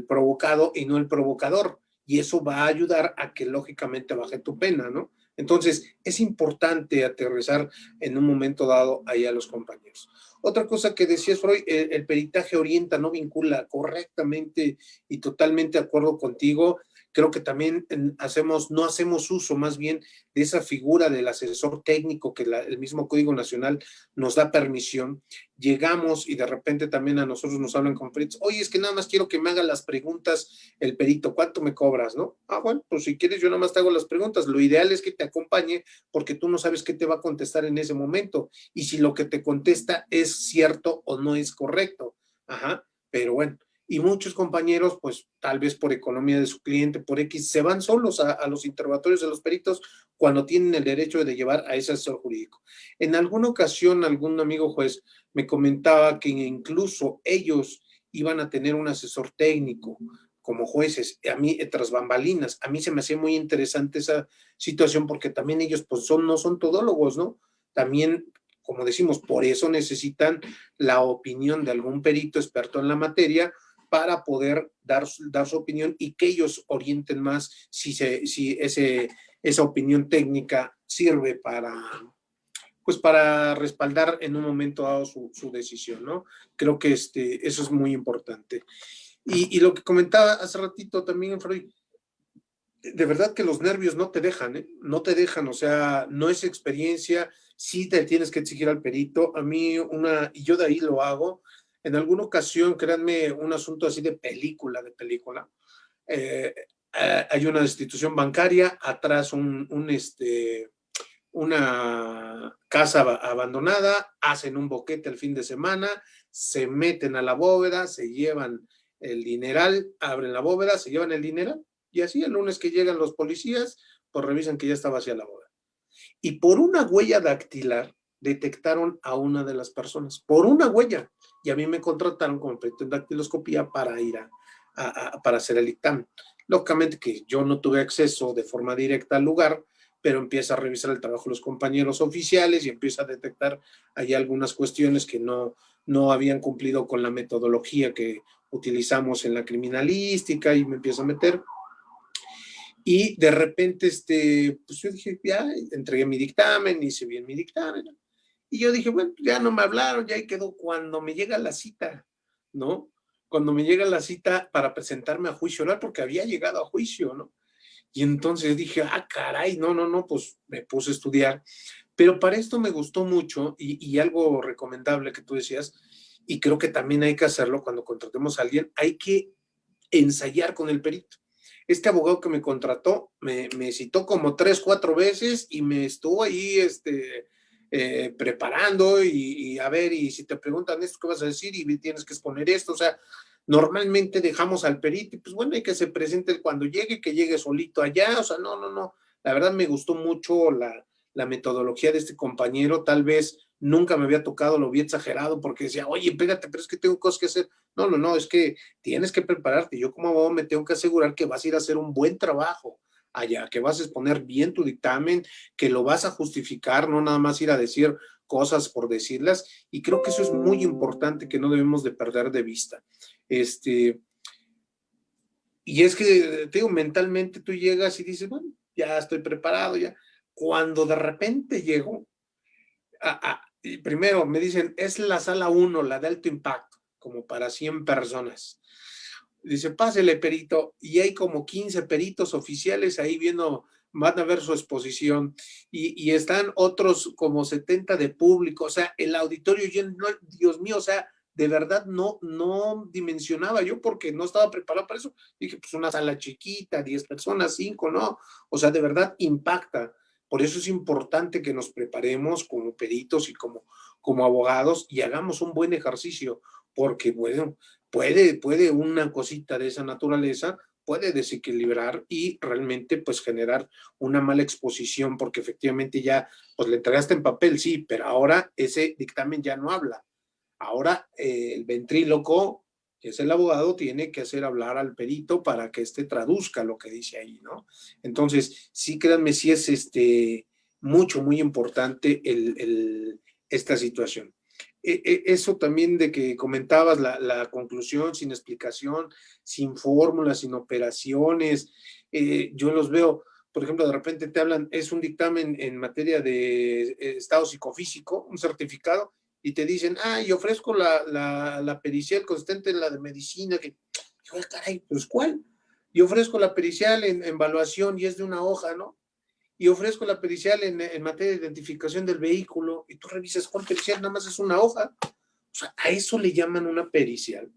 provocado y no el provocador, y eso va a ayudar a que lógicamente baje tu pena, ¿no? Entonces, es importante aterrizar en un momento dado ahí a los compañeros. Otra cosa que decías, Freud, el peritaje orienta, no vincula correctamente y totalmente de acuerdo contigo. Creo que también no hacemos uso más bien de esa figura del asesor técnico que el mismo Código Nacional nos da permisión. Llegamos y de repente también a nosotros nos hablan con peritos, oye, es que nada más quiero que me haga las preguntas el perito, ¿cuánto me cobras, no? Bueno, pues si quieres yo nada más te hago las preguntas, lo ideal es que te acompañe porque tú no sabes qué te va a contestar en ese momento y si lo que te contesta es cierto o no es correcto. Pero bueno. Y muchos compañeros, pues tal vez por economía de su cliente, por X, se van solos a los interrogatorios de los peritos cuando tienen el derecho de llevar a ese asesor jurídico. En alguna ocasión, algún amigo juez me comentaba que incluso ellos iban a tener un asesor técnico como jueces, a mí, tras bambalinas. A mí se me hacía muy interesante esa situación porque también ellos pues no son todólogos, ¿no? También, como decimos, por eso necesitan la opinión de algún perito experto en la materia para poder dar su opinión y que ellos orienten más si esa opinión técnica sirve para respaldar en un momento dado su decisión, ¿no? Creo que eso es muy importante. Y lo que comentaba hace ratito también, Freud, de verdad que los nervios no te dejan, ¿eh? No te dejan, o sea, no es experiencia, sí te tienes que exigir al perito. A mí y yo de ahí lo hago. En alguna ocasión, créanme, un asunto así de película, hay una institución bancaria, atrás una casa abandonada, hacen un boquete el fin de semana, se meten a la bóveda, se llevan el dineral, abren la bóveda, se llevan el dineral, y así el lunes que llegan los policías, pues revisan que ya está vacía la bóveda. Y por una huella dactilar detectaron a una de las personas, por una huella, y a mí me contrataron como perito en dactiloscopía para ir para hacer el dictamen. Lógicamente que yo no tuve acceso de forma directa al lugar, pero empieza a revisar el trabajo de los compañeros oficiales y empieza a detectar ahí algunas cuestiones que no habían cumplido con la metodología que utilizamos en la criminalística, y me empiezo a meter. Y de repente, pues yo dije, ya entregué mi dictamen, hice bien mi dictamen. Y yo dije, bueno, ya no me hablaron, ya ahí quedó. Cuando me llega la cita, ¿no? Cuando me llega la cita para presentarme a juicio oral, porque había llegado a juicio, ¿no? Y entonces dije, caray, no, pues me puse a estudiar. Pero para esto me gustó mucho y algo recomendable que tú decías, y creo que también hay que hacerlo cuando contratemos a alguien, hay que ensayar con el perito. Este abogado que me contrató me citó como 3, 4 veces y me estuvo ahí preparando y a ver, y si te preguntan esto, ¿qué vas a decir? Y tienes que exponer esto, o sea, normalmente dejamos al perito y pues bueno, hay que se presente cuando llegue, que llegue solito allá, o sea, no, la verdad me gustó mucho la metodología de este compañero, tal vez nunca me había tocado, lo había exagerado porque decía, oye, pégate, pero es que tengo cosas que hacer. No, es que tienes que prepararte. Yo como abogado me tengo que asegurar que vas a ir a hacer un buen trabajo allá, que vas a exponer bien tu dictamen, que lo vas a justificar, no nada más ir a decir cosas por decirlas, y creo que eso es muy importante que no debemos de perder de vista. Y es que, te digo, mentalmente tú llegas y dices, bueno, ya estoy preparado, ya. Cuando de repente llego, y primero me dicen, es la sala 1, la de alto impacto, como para 100 personas. Dice, pásele, perito, y hay como 15 peritos oficiales ahí viendo van a ver su exposición y están otros como 70 de público, o sea, el auditorio lleno, Dios mío, o sea, de verdad no dimensionaba yo porque no estaba preparado para eso. Dije, pues una sala chiquita, 10 personas, 5, ¿no? O sea, de verdad impacta. Por eso es importante que nos preparemos como peritos y como abogados y hagamos un buen ejercicio, porque bueno, puede una cosita de esa naturaleza puede desequilibrar y realmente pues generar una mala exposición, porque efectivamente ya pues le entregaste en papel, sí, pero ahora ese dictamen ya no habla. Ahora el ventríloco, que es el abogado, tiene que hacer hablar al perito para que éste traduzca lo que dice ahí, ¿no? Entonces, sí, créanme, sí es muy importante esta situación. Eso también de que comentabas, la conclusión sin explicación, sin fórmulas, sin operaciones, yo los veo, por ejemplo, de repente te hablan, es un dictamen en materia de estado psicofísico, un certificado, y te dicen, y ofrezco la pericial consistente en la de medicina, que, caray, pues ¿cuál? Y ofrezco la pericial en evaluación y es de una hoja, ¿no? Y ofrezco la pericial en materia de identificación del vehículo, y tú revisas cuál pericial, nada más es una hoja. O sea, a eso le llaman una pericial.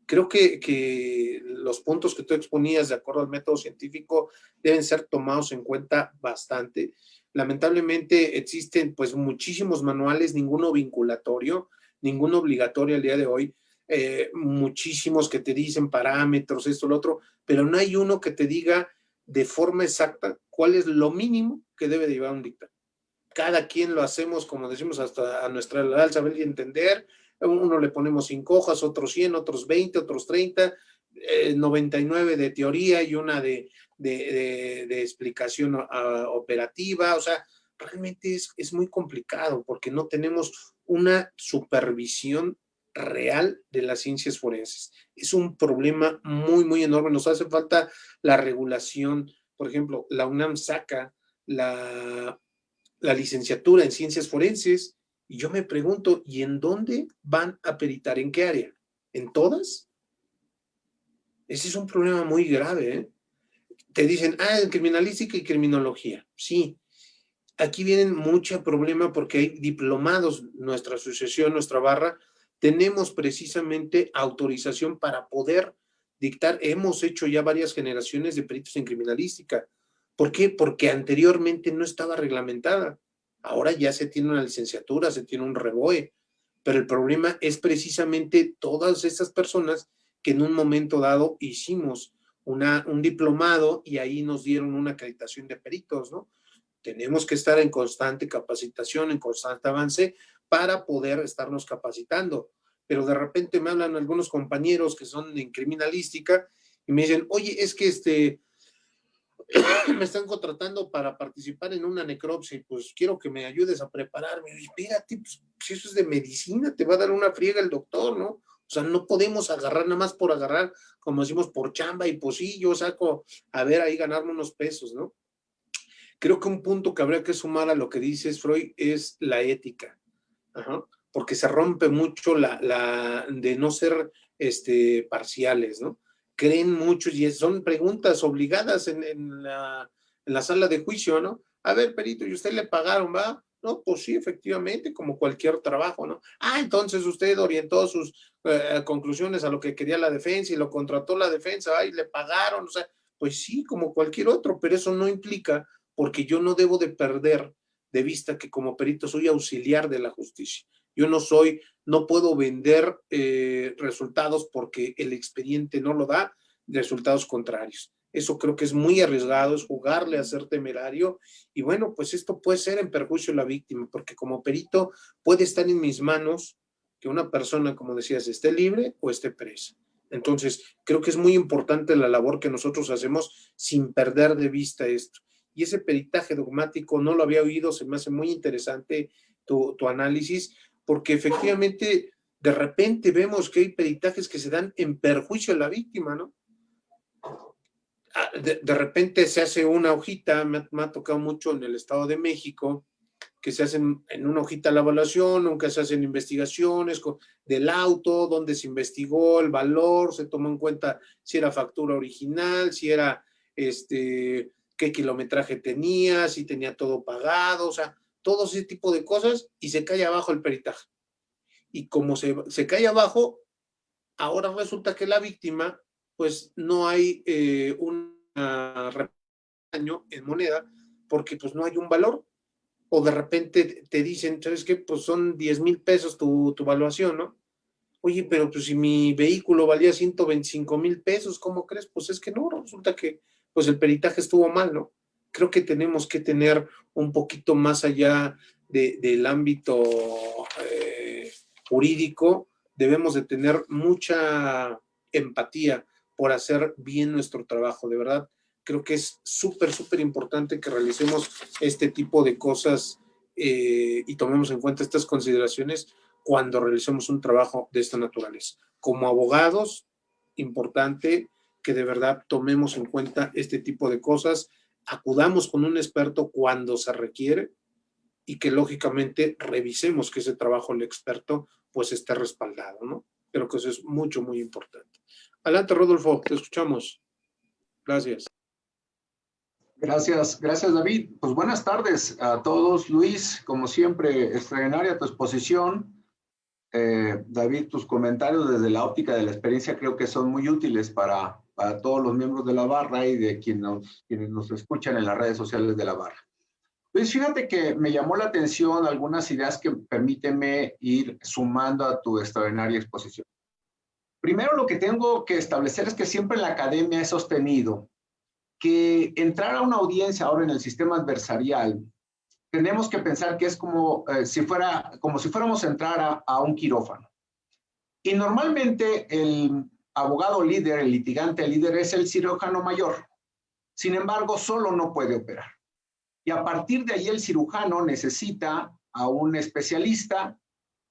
Creo que los puntos que tú exponías de acuerdo al método científico deben ser tomados en cuenta bastante. Lamentablemente existen pues muchísimos manuales, ninguno vinculatorio, ninguno obligatorio al día de hoy, muchísimos que te dicen parámetros, esto, lo otro, pero no hay uno que te diga de forma exacta cuál es lo mínimo que debe de llevar un dictamen. Cada quien lo hacemos, como decimos, hasta a nuestra edad, saber y entender. Uno le ponemos 5 hojas, otros 100, otros 20, otros 30, 99 de teoría y una de explicación operativa. O sea, realmente es muy complicado porque no tenemos una supervisión real de las ciencias forenses. Es un problema muy enorme. Nos hace falta la regulación. Por ejemplo, la UNAM saca la licenciatura en ciencias forenses, y yo me pregunto, ¿y en dónde van a peritar? ¿En qué área? ¿En todas? Ese es un problema muy grave, ¿eh? Te dicen, en criminalística y criminología. Sí, aquí vienen mucho problema porque hay diplomados, nuestra asociación, nuestra barra, tenemos precisamente autorización para poder dictar, hemos hecho ya varias generaciones de peritos en criminalística. ¿Por qué? Porque anteriormente no estaba reglamentada. Ahora ya se tiene una licenciatura, se tiene un REBOE, pero el problema es precisamente todas esas personas que en un momento dado hicimos un diplomado y ahí nos dieron una acreditación de peritos, ¿no? Tenemos que estar en constante capacitación, en constante avance para poder estarnos capacitando. Pero de repente me hablan algunos compañeros que son en criminalística y me dicen, oye, es que me están contratando para participar en una necropsia y pues quiero que me ayudes a prepararme. Y espérate, pues, si eso es de medicina, te va a dar una friega el doctor, ¿no? O sea, no podemos agarrar nada más por agarrar, como decimos, por chamba y pues sí, yo saco, a ver, ahí ganarme unos pesos, ¿no? Creo que un punto que habría que sumar a lo que dices, Freud, es la ética. Ajá. Porque se rompe mucho de no ser parciales, ¿no? Creen muchos y son preguntas obligadas en la sala de juicio, ¿no? A ver, perito, ¿y usted le pagaron, va? No, pues sí, efectivamente, como cualquier trabajo, ¿no? Entonces usted orientó sus conclusiones a lo que quería la defensa y lo contrató la defensa, y le pagaron, o sea, pues sí, como cualquier otro, pero eso no implica, porque yo no debo de perder de vista que como perito soy auxiliar de la justicia. Yo no puedo vender resultados porque el expediente no lo da, resultados contrarios. Eso creo que es muy arriesgado, es jugarle a ser temerario y bueno, pues esto puede ser en perjuicio de la víctima, porque como perito puede estar en mis manos que una persona, como decías, esté libre o esté presa. Entonces, creo que es muy importante la labor que nosotros hacemos sin perder de vista esto. Y ese peritaje dogmático no lo había oído, se me hace muy interesante tu análisis, porque efectivamente de repente vemos que hay peritajes que se dan en perjuicio de la víctima, ¿no? De repente se hace una hojita, me ha tocado mucho en el Estado de México, que se hacen en una hojita la evaluación, nunca se hacen investigaciones del auto, donde se investigó el valor, se tomó en cuenta si era factura original, si era qué qué kilometraje tenía, si tenía todo pagado, o sea, todo ese tipo de cosas, y se cae abajo el peritaje. Y como se cae abajo, ahora resulta que la víctima, pues no hay una daño en moneda, porque pues no hay un valor, o de repente te dicen, ¿sabes qué? Pues son 10,000 pesos tu evaluación, ¿no? Oye, pero pues si mi vehículo valía 125,000 pesos, ¿cómo crees? Pues es que no, resulta que pues el peritaje estuvo mal, ¿no? Creo que tenemos que tener un poquito más allá del ámbito jurídico, debemos de tener mucha empatía por hacer bien nuestro trabajo, de verdad. Creo que es súper, súper importante que realicemos este tipo de cosas y tomemos en cuenta estas consideraciones cuando realicemos un trabajo de esta naturaleza. Como abogados, importante que de verdad tomemos en cuenta este tipo de cosas, acudamos con un experto cuando se requiere y que lógicamente revisemos que ese trabajo del experto pues esté respaldado, ¿no? Creo que eso es mucho, muy importante. Adelante, Rodolfo, te escuchamos. Gracias. Gracias, gracias David. Pues buenas tardes a todos. Luis, como siempre, extraordinaria tu exposición. David, tus comentarios desde la óptica de la experiencia creo que son muy útiles para todos los miembros de la barra y de quienes nos escuchan en las redes sociales de la barra. Luis, fíjate que me llamó la atención algunas ideas que permíteme ir sumando a tu extraordinaria exposición. Primero, lo que tengo que establecer es que siempre en la academia he sostenido que entrar a una audiencia ahora en el sistema adversarial, tenemos que pensar que es como si fuéramos a entrar a un quirófano. Y normalmente el abogado líder, el litigante líder es el cirujano mayor. Sin embargo, solo no puede operar. Y a partir de ahí el cirujano necesita a un especialista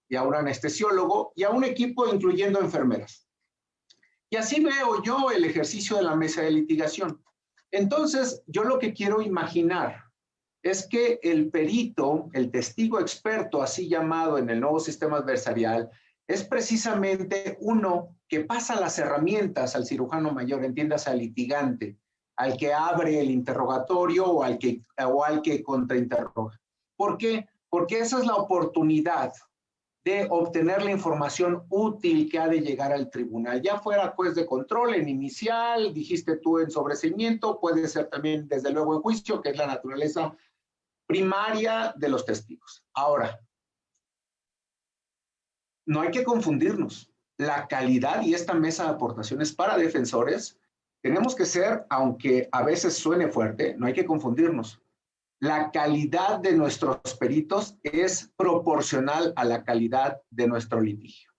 y a un anestesiólogo y a un equipo incluyendo enfermeras. Y así veo yo el ejercicio de la mesa de litigación. Entonces, yo lo que quiero imaginar es que el perito, el testigo experto, así llamado en el nuevo sistema adversarial, es precisamente uno que pasa las herramientas al cirujano mayor, entiéndase al litigante, al que abre el interrogatorio o al que contrainterroga. ¿Por qué? Porque esa es la oportunidad de obtener la información útil que ha de llegar al tribunal, ya fuera juez de control en inicial, dijiste tú en sobreseimiento, puede ser también desde luego en juicio, que es la naturaleza primaria de los testigos. Ahora, no hay que confundirnos. La calidad y esta mesa de aportaciones para defensores, tenemos que ser, aunque a veces suene fuerte, no hay que confundirnos. La calidad de nuestros peritos es proporcional a la calidad de nuestro litigio.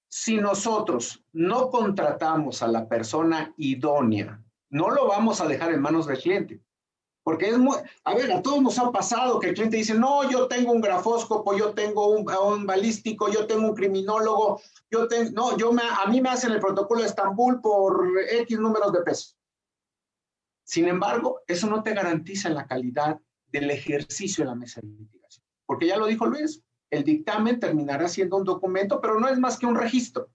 Si nosotros no contratamos a la persona idónea, no lo vamos a dejar en manos del cliente. Porque es muy, a ver, a todos nos ha pasado que el cliente dice, no, yo tengo un grafóscopo, yo tengo un balístico, yo tengo un criminólogo, a mí me hacen el protocolo de Estambul por X números de pesos. Sin embargo, eso no te garantiza la calidad del ejercicio en la mesa de litigación. Porque ya lo dijo Luis, el dictamen terminará siendo un documento, pero no es más que un registro.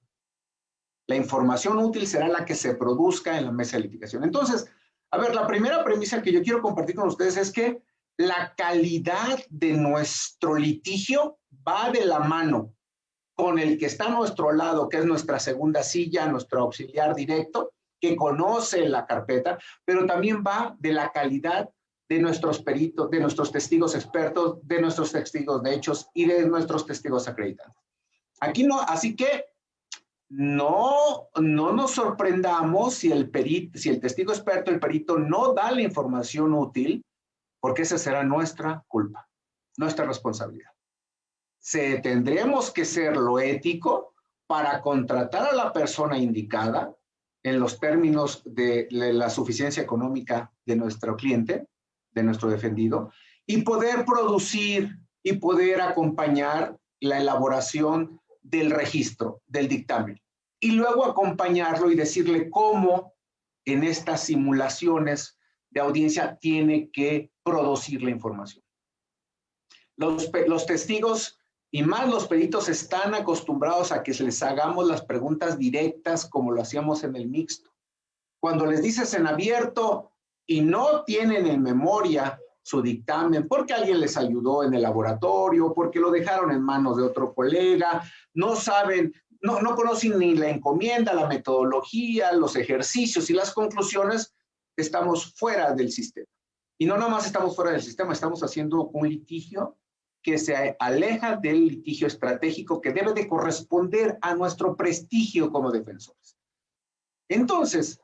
La información útil será la que se produzca en la mesa de litigación. Entonces, a ver, la primera premisa que yo quiero compartir con ustedes es que la calidad de nuestro litigio va de la mano con el que está a nuestro lado, que es nuestra segunda silla, nuestro auxiliar directo, que conoce la carpeta, pero también va de la calidad de nuestros peritos, de nuestros testigos expertos, de nuestros testigos de hechos y de nuestros testigos acreditados. Aquí no, así que no nos sorprendamos si el testigo experto, el perito, no da la información útil, porque esa será nuestra culpa, nuestra responsabilidad. Tendremos que ser lo ético para contratar a la persona indicada en los términos de la suficiencia económica de nuestro cliente, de nuestro defendido, y poder producir y poder acompañar la elaboración del registro, del dictamen, y luego acompañarlo y decirle cómo en estas simulaciones de audiencia tiene que producir la información. Los testigos y más los peritos están acostumbrados a que les hagamos las preguntas directas como lo hacíamos en el mixto. Cuando les dices en abierto, y no tienen en memoria su dictamen porque alguien les ayudó en el laboratorio, porque lo dejaron en manos de otro colega, no saben, no conocen ni la encomienda, la metodología, los ejercicios y las conclusiones, estamos fuera del sistema. Y no nada más estamos fuera del sistema, estamos haciendo un litigio que se aleja del litigio estratégico que debe de corresponder a nuestro prestigio como defensores. Entonces,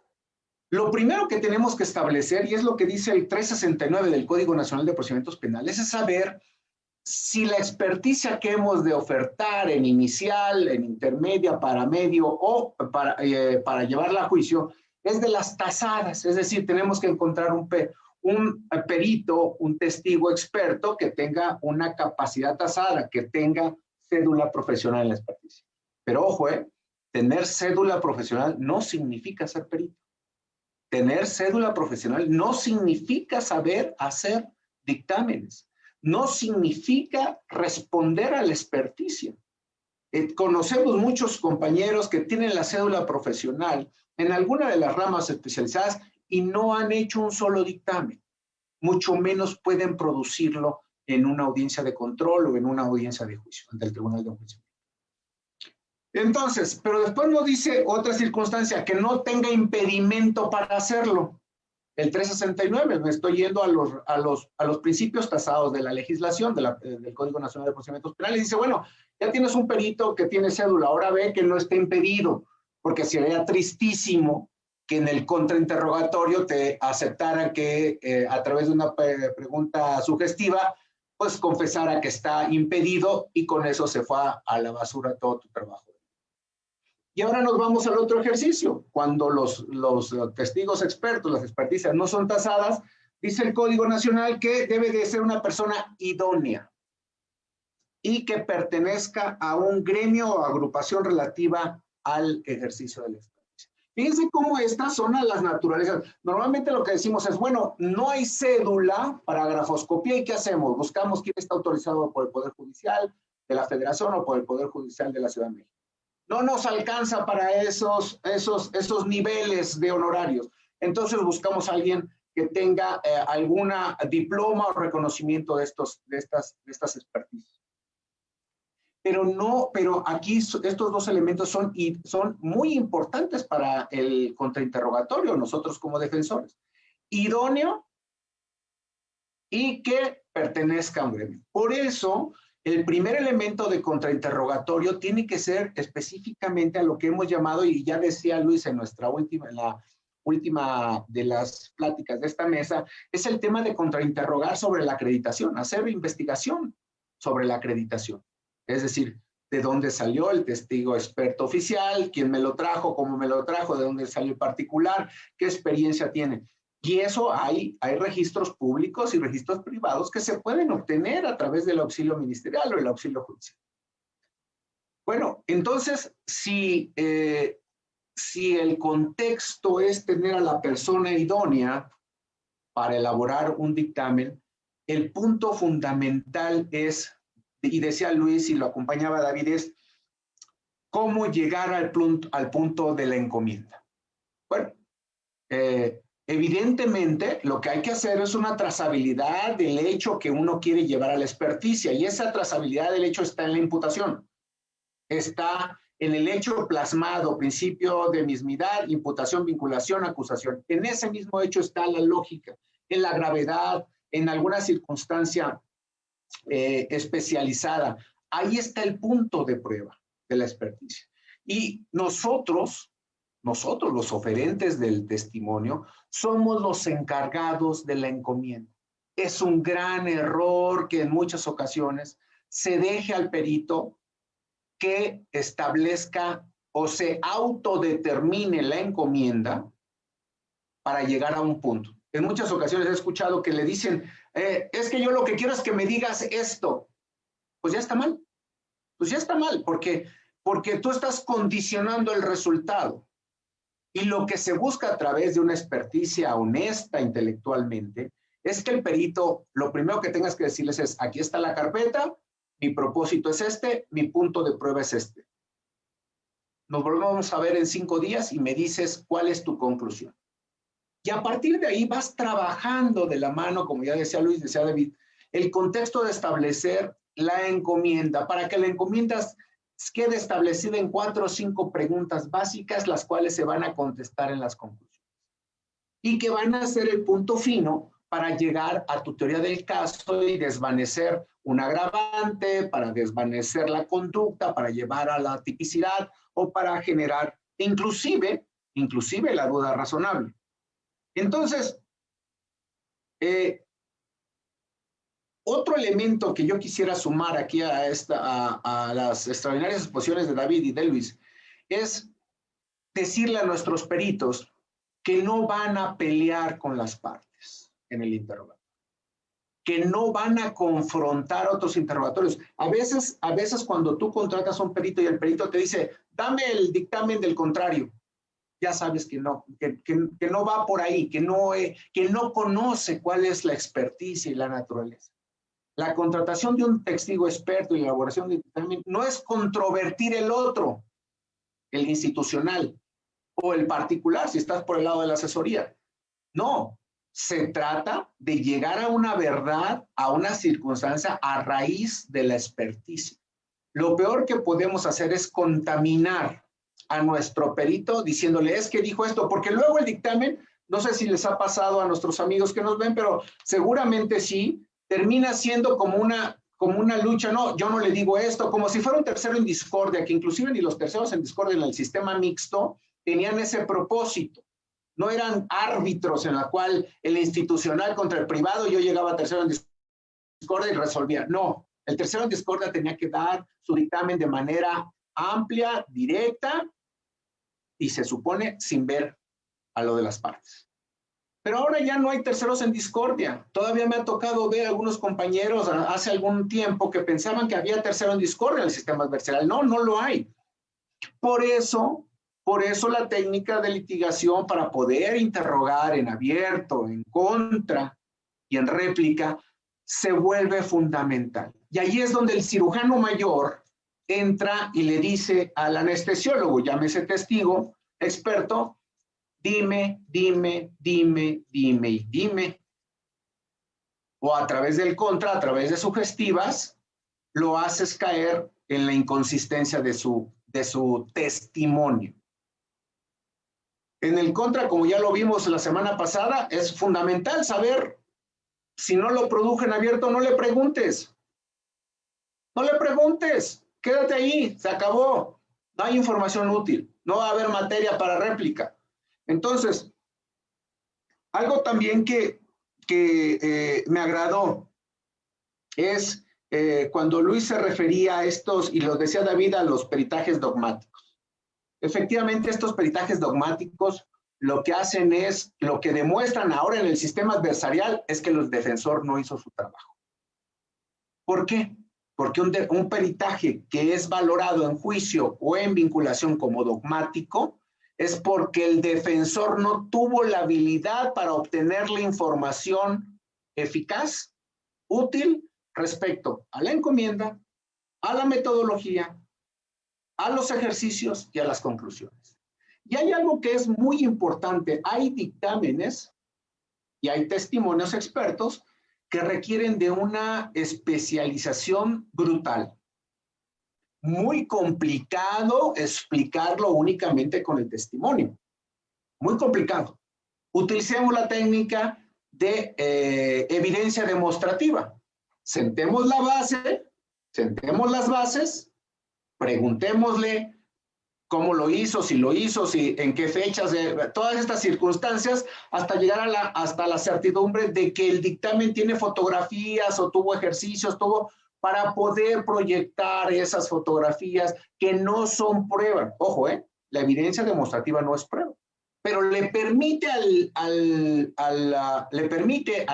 lo primero que tenemos que establecer, y es lo que dice el 369 del Código Nacional de Procedimientos Penales, es saber si la experticia que hemos de ofertar en inicial, en intermedia, para medio o para llevarla a juicio es de las tasadas, es decir, tenemos que encontrar un perito, un testigo experto que tenga una capacidad tasada, que tenga cédula profesional en la experticia. Pero ojo, tener cédula profesional no significa ser perito. Tener cédula profesional no significa saber hacer dictámenes. No significa responder a la experticia. Conocemos muchos compañeros que tienen la cédula profesional en alguna de las ramas especializadas y no han hecho un solo dictamen. Mucho menos pueden producirlo en una audiencia de control o en una audiencia de juicio, ante el Tribunal de Juicio. Entonces, pero después nos dice otra circunstancia, que no tenga impedimento para hacerlo. El 369, me estoy yendo a los principios tasados de la legislación del Código Nacional de Procedimientos Penales. Dice, bueno, ya tienes un perito que tiene cédula, ahora ve que no esté impedido, porque sería tristísimo que en el contrainterrogatorio te aceptaran que a través de una pregunta sugestiva, pues confesara que está impedido y con eso se fue a la basura todo tu trabajo. Y ahora nos vamos al otro ejercicio. Cuando los testigos expertos, las experticias no son tasadas, dice el Código Nacional que debe de ser una persona idónea y que pertenezca a un gremio o agrupación relativa al ejercicio de la experticia. Fíjense cómo estas son las naturalezas. Normalmente lo que decimos es, bueno, no hay cédula para grafoscopía, ¿y qué hacemos? Buscamos quién está autorizado por el Poder Judicial de la Federación o por el Poder Judicial de la Ciudad de México. No nos alcanza para esos niveles de honorarios. Entonces buscamos a alguien que tenga alguna diploma o reconocimiento de estas experticias. Pero aquí estos dos elementos son muy importantes para el contrainterrogatorio, nosotros como defensores. Idóneo y que pertenezca a un gremio. Por eso, el primer elemento de contrainterrogatorio tiene que ser específicamente a lo que hemos llamado, y ya decía Luis en la última de las pláticas de esta mesa, es el tema de contrainterrogar sobre la acreditación, hacer investigación sobre la acreditación. Es decir, de dónde salió el testigo experto oficial, quién me lo trajo, cómo me lo trajo, de dónde salió el particular, qué experiencia tiene. Y eso hay registros públicos y registros privados que se pueden obtener a través del auxilio ministerial o el auxilio judicial. Bueno, entonces, si el contexto es tener a la persona idónea para elaborar un dictamen, el punto fundamental es, y decía Luis y lo acompañaba David, es cómo llegar al punto de la encomienda. Bueno, evidentemente, lo que hay que hacer es una trazabilidad del hecho que uno quiere llevar a la experticia, y esa trazabilidad del hecho está en la imputación. Está en el hecho plasmado, principio de mismidad, imputación, vinculación, acusación. En ese mismo hecho está la lógica, en la gravedad, en alguna circunstancia especializada. Ahí está el punto de prueba de la experticia. Y nosotros los oferentes del testimonio, somos los encargados de la encomienda. Es un gran error que en muchas ocasiones se deje al perito que establezca o se autodetermine la encomienda para llegar a un punto. En muchas ocasiones he escuchado que le dicen, es que yo lo que quiero es que me digas esto. Pues ya está mal. Pues ya está mal, porque tú estás condicionando el resultado. Y lo que se busca a través de una experticia honesta intelectualmente es que el perito, lo primero que tengas que decirles es, aquí está la carpeta, mi propósito es este, mi punto de prueba es este. Nos volvemos a ver en 5 días y me dices cuál es tu conclusión. Y a partir de ahí vas trabajando de la mano, como ya decía Luis, decía David, el contexto de establecer la encomienda, para que la encomienda quede establecida en 4 o 5 preguntas básicas, las cuales se van a contestar en las conclusiones. Y que van a ser el punto fino para llegar a tu teoría del caso y desvanecer un agravante, para desvanecer la conducta, para llevar a la tipicidad o para generar inclusive la duda razonable. Entonces, otro elemento que yo quisiera sumar aquí a las extraordinarias exposiciones de David y de Luis es decirle a nuestros peritos que no van a pelear con las partes en el interrogatorio, que no van a confrontar otros interrogatorios. A veces cuando tú contratas a un perito y el perito te dice, dame el dictamen del contrario, ya sabes que no va por ahí, que no conoce cuál es la experticia y la naturaleza. La contratación de un testigo experto y la elaboración de dictamen no es controvertir el otro, el institucional, o el particular, si estás por el lado de la asesoría. No, se trata de llegar a una verdad, a una circunstancia a raíz de la experticia. Lo peor que podemos hacer es contaminar a nuestro perito diciéndole, es que dijo esto, porque luego el dictamen, no sé si les ha pasado a nuestros amigos que nos ven, pero seguramente sí, termina siendo como una lucha, no, yo no le digo esto, como si fuera un tercero en discordia, que inclusive ni los terceros en discordia en el sistema mixto tenían ese propósito. No eran árbitros en la cual el institucional contra el privado, yo llegaba a tercero en discordia y resolvía. No, el tercero en discordia tenía que dar su dictamen de manera amplia, directa, y se supone sin ver a lo de las partes. Pero ahora ya no hay terceros en discordia. Todavía me ha tocado ver a algunos compañeros hace algún tiempo que pensaban que había tercero en discordia en el sistema adversarial. No, no lo hay. Por eso la técnica de litigación para poder interrogar en abierto, en contra y en réplica se vuelve fundamental. Y ahí es donde el cirujano mayor entra y le dice al anestesiólogo, llámese testigo, experto, dime. O a través del contra, a través de sugestivas, lo haces caer en la inconsistencia de su testimonio. En el contra, como ya lo vimos la semana pasada, es fundamental saber si no lo produjo en abierto, no le preguntes. No le preguntes, quédate ahí, se acabó. No hay información útil, no va a haber materia para réplica. Entonces, algo también que me agradó es cuando Luis se refería a estos, y lo decía David, a los peritajes dogmáticos. Efectivamente, estos peritajes dogmáticos lo que hacen es, lo que demuestran ahora en el sistema adversarial es que el defensor no hizo su trabajo. ¿Por qué? Porque un peritaje que es valorado en juicio o en vinculación como dogmático es porque el defensor no tuvo la habilidad para obtener la información eficaz, útil, respecto a la encomienda, a la metodología, a los ejercicios y a las conclusiones. Y hay algo que es muy importante, hay dictámenes y hay testimonios expertos que requieren de una especialización brutal. Muy complicado explicarlo únicamente con el testimonio. Muy complicado. Utilicemos la técnica de evidencia demostrativa. Sentemos la base, sentemos las bases, preguntémosle cómo lo hizo, si en qué fechas, todas estas circunstancias, hasta llegar hasta la certidumbre de que el dictamen tiene fotografías o tuvo ejercicios, para poder proyectar esas fotografías que no son prueba. Ojo, la evidencia demostrativa no es prueba, pero le permite al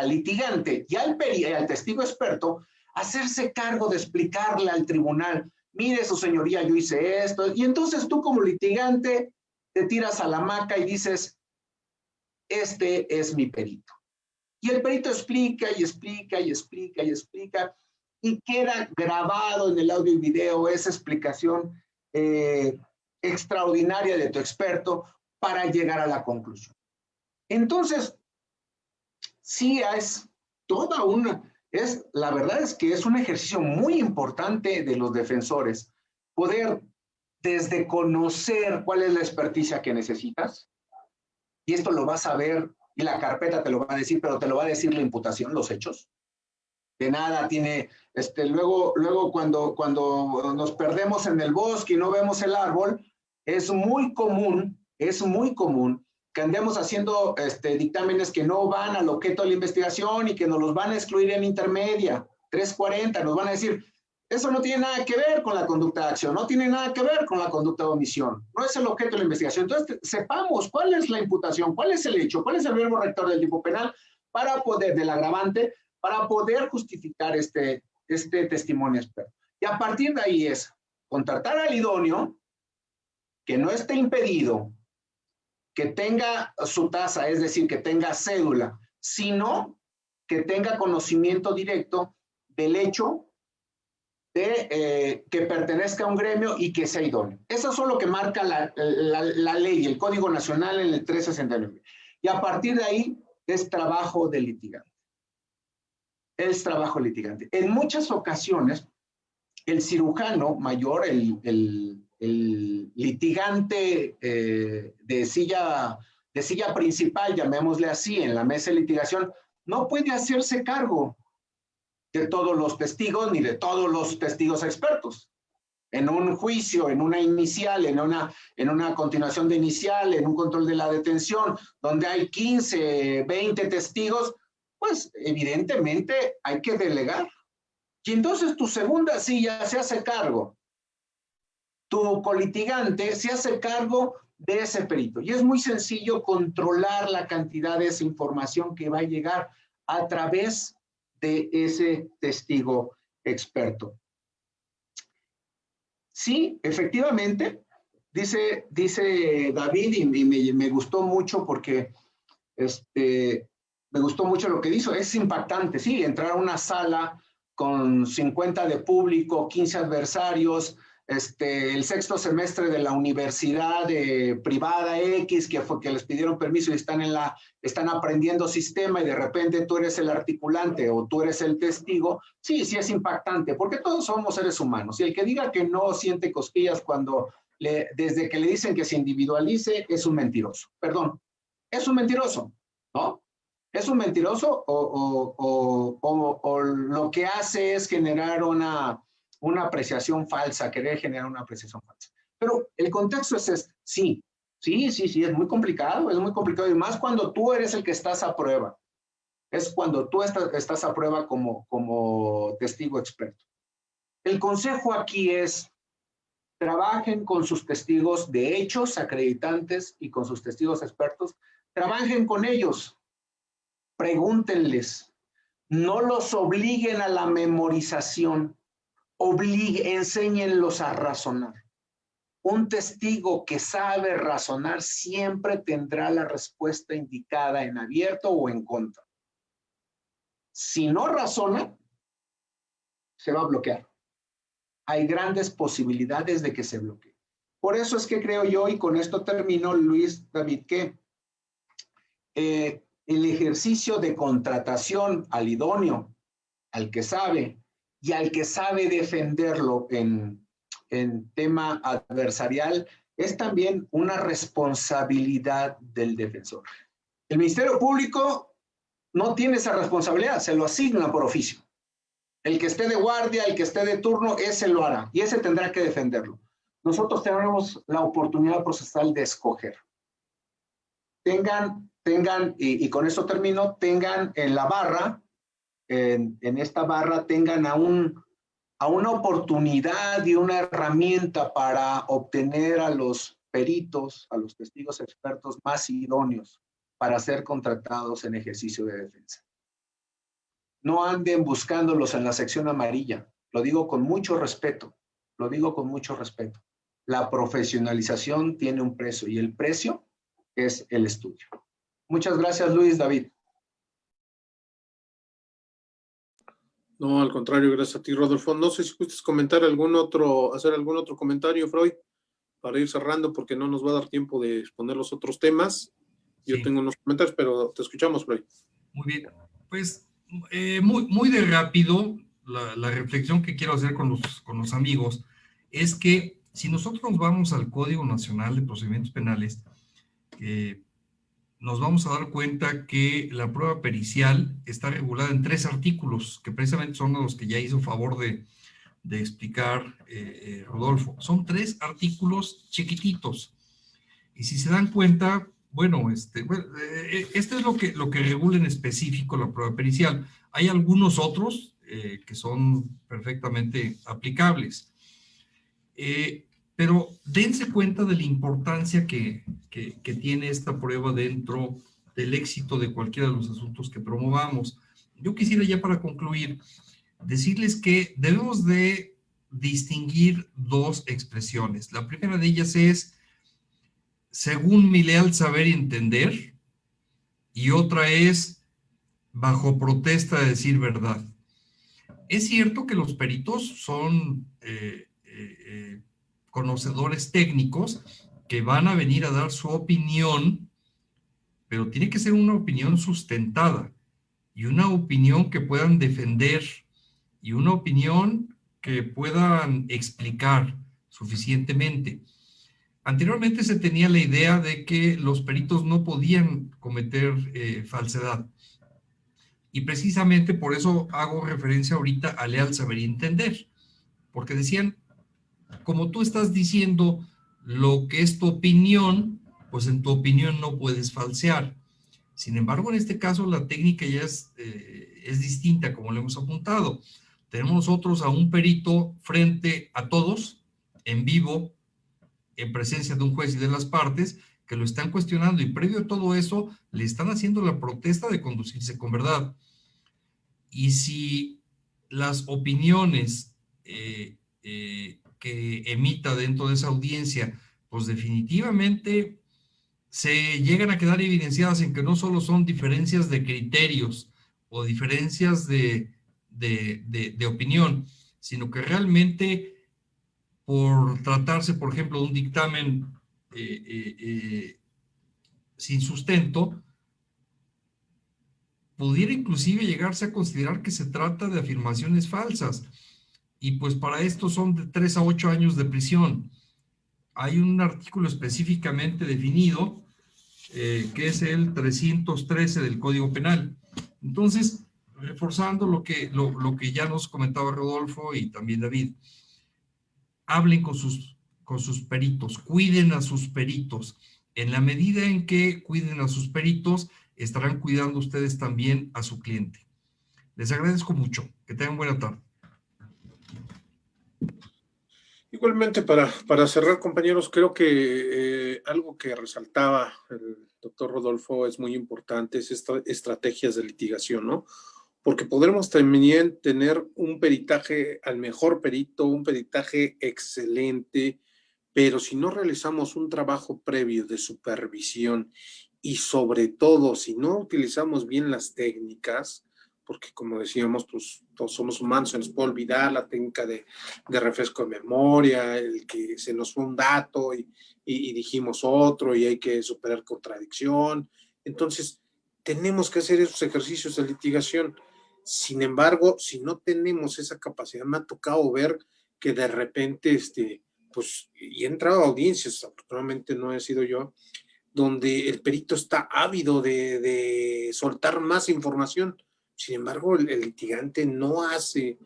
litigante y al testigo experto hacerse cargo de explicarle al tribunal, mire su señoría, yo hice esto, y entonces tú como litigante te tiras a la hamaca y dices, este es mi perito. Y el perito explica y queda grabado en el audio y video esa explicación extraordinaria de tu experto para llegar a la conclusión. Entonces, sí es toda la verdad es que es un ejercicio muy importante de los defensores, poder desde conocer cuál es la experticia que necesitas, y esto lo vas a ver, y la carpeta te lo va a decir, pero te lo va a decir la imputación, los hechos. De nada tiene, luego cuando nos perdemos en el bosque y no vemos el árbol, es muy común que andemos haciendo dictámenes que no van al objeto de la investigación y que nos los van a excluir en intermedia, 340, nos van a decir, eso no tiene nada que ver con la conducta de acción, no tiene nada que ver con la conducta de omisión, no es el objeto de la investigación. Entonces, sepamos cuál es la imputación, cuál es el hecho, cuál es el verbo rector del tipo penal para poder, del agravante, para poder justificar este testimonio experto. Y a partir de ahí es contratar al idóneo, que no esté impedido, que tenga su tasa, es decir, que tenga cédula, sino que tenga conocimiento directo del hecho de que pertenezca a un gremio y que sea idóneo. Eso es lo que marca la ley, el Código Nacional en el 369. Y a partir de ahí es trabajo del litigante. Es trabajo litigante. En muchas ocasiones, el cirujano mayor, el litigante de silla principal, llamémosle así, en la mesa de litigación, no puede hacerse cargo de todos los testigos ni de todos los testigos expertos. En un juicio, en una inicial, en una continuación de inicial, en un control de la detención, donde hay 15, 20 testigos, pues evidentemente hay que delegar. Y entonces tu segunda silla se hace cargo. Tu colitigante se hace cargo de ese perito. Y es muy sencillo controlar la cantidad de esa información que va a llegar a través de ese testigo experto. Sí, efectivamente, dice David, y me gustó mucho porque me gustó mucho lo que dijo. Es impactante, sí, entrar a una sala con 50 de público, 15 adversarios, el sexto semestre de la universidad privada X, que les pidieron permiso y están aprendiendo sistema, y de repente tú eres el articulante o tú eres el testigo. Sí, sí es impactante, porque todos somos seres humanos, y el que diga que no siente cosquillas desde que le dicen que se individualice, es un mentiroso. Perdón, es un mentiroso, ¿no? Es un mentiroso o lo que hace es generar una apreciación falsa, querer generar una apreciación falsa. Pero el contexto es este. Sí, es muy complicado, y más cuando tú eres el que estás a prueba. Es cuando tú estás a prueba como testigo experto. El consejo aquí es: trabajen con sus testigos de hechos acreditantes y con sus testigos expertos. Trabajen con ellos. Pregúntenles. No los obliguen a la memorización. Enséñenlos a razonar. Un testigo que sabe razonar siempre tendrá la respuesta indicada en abierto o en contra. Si no razona, se va a bloquear. Hay grandes posibilidades de que se bloquee. Por eso es que creo yo, y con esto termino, Luis, David, que el ejercicio de contratación al idóneo, al que sabe, y al que sabe defenderlo en tema adversarial, es también una responsabilidad del defensor. El Ministerio Público no tiene esa responsabilidad, se lo asigna por oficio. El que esté de guardia, el que esté de turno, ese lo hará, y ese tendrá que defenderlo. Nosotros tenemos la oportunidad procesal de escoger. Tengan, y con esto termino, tengan en la barra, en esta barra, tengan a una oportunidad y una herramienta para obtener a los peritos, a los testigos expertos más idóneos para ser contratados en ejercicio de defensa. No anden buscándolos en la sección amarilla. Lo digo con mucho respeto. La profesionalización tiene un precio, y el precio es el estudio. Muchas gracias, Luis, David. No, al contrario, gracias a ti, Rodolfo. No sé si gustas comentar hacer algún otro comentario, Freud, para ir cerrando, porque no nos va a dar tiempo de exponer los otros temas. Yo Sí, tengo unos comentarios, pero te escuchamos, Fray. muy bien. Pues muy de rápido, la reflexión que quiero hacer con los amigos es que si nosotros vamos al Código Nacional de Procedimientos Penales, nos vamos a dar cuenta que la prueba pericial está regulada en 3 artículos, que precisamente son los que ya hizo favor de explicar Rodolfo. Son 3 artículos chiquititos. Y si se dan cuenta, bueno, este es lo que regula en específico la prueba pericial. Hay algunos otros que son perfectamente aplicables. Pero dense cuenta de la importancia que tiene esta prueba dentro del éxito de cualquiera de los asuntos que promovamos. Yo quisiera ya para concluir decirles que debemos de distinguir 2 expresiones. La primera de ellas es según mi leal saber y entender, y otra es bajo protesta de decir verdad. Es cierto que los peritos son conocedores técnicos que van a venir a dar su opinión, pero tiene que ser una opinión sustentada y una opinión que puedan defender y una opinión que puedan explicar suficientemente. Anteriormente se tenía la idea de que los peritos no podían cometer falsedad. Y precisamente por eso hago referencia ahorita a leal saber y entender. Porque decían, como tú estás diciendo lo que es tu opinión, pues en tu opinión no puedes falsear. Sin embargo, en este caso la técnica ya es distinta, como le hemos apuntado. Tenemos nosotros a un perito frente a todos, en vivo, en presencia de un juez y de las partes, que lo están cuestionando, y previo a todo eso, le están haciendo la protesta de conducirse con verdad. Y si las opiniones que emita dentro de esa audiencia, pues definitivamente se llegan a quedar evidenciadas en que no solo son diferencias de criterios o diferencias de opinión, sino que realmente por tratarse, por ejemplo, de un dictamen sin sustento, pudiera inclusive llegarse a considerar que se trata de afirmaciones falsas. Y pues para esto son de 3 a 8 años de prisión. Hay un artículo específicamente definido, que es el 313 del Código Penal. Entonces, reforzando lo que ya nos comentaba Rodolfo y también David, hablen con sus peritos, cuiden a sus peritos. En la medida en que cuiden a sus peritos, estarán cuidando ustedes también a su cliente. Les agradezco mucho. Que tengan buena tarde. Igualmente, para cerrar, compañeros, creo que algo que resaltaba el doctor Rodolfo es muy importante, es estrategias de litigación, ¿no? Porque podremos también tener un peritaje al mejor perito, un peritaje excelente, pero si no realizamos un trabajo previo de supervisión y sobre todo si no utilizamos bien las técnicas, porque como decíamos, pues todos somos humanos, se nos puede olvidar la técnica de refresco de memoria, el que se nos fue un dato y dijimos otro y hay que superar contradicción. Entonces, tenemos que hacer esos ejercicios de litigación. Sin embargo, si no tenemos esa capacidad, me ha tocado ver que de repente, pues, y he entrado a audiencias, afortunadamente no he sido yo, donde el perito está ávido de soltar más información. Sin embargo, el litigante no hace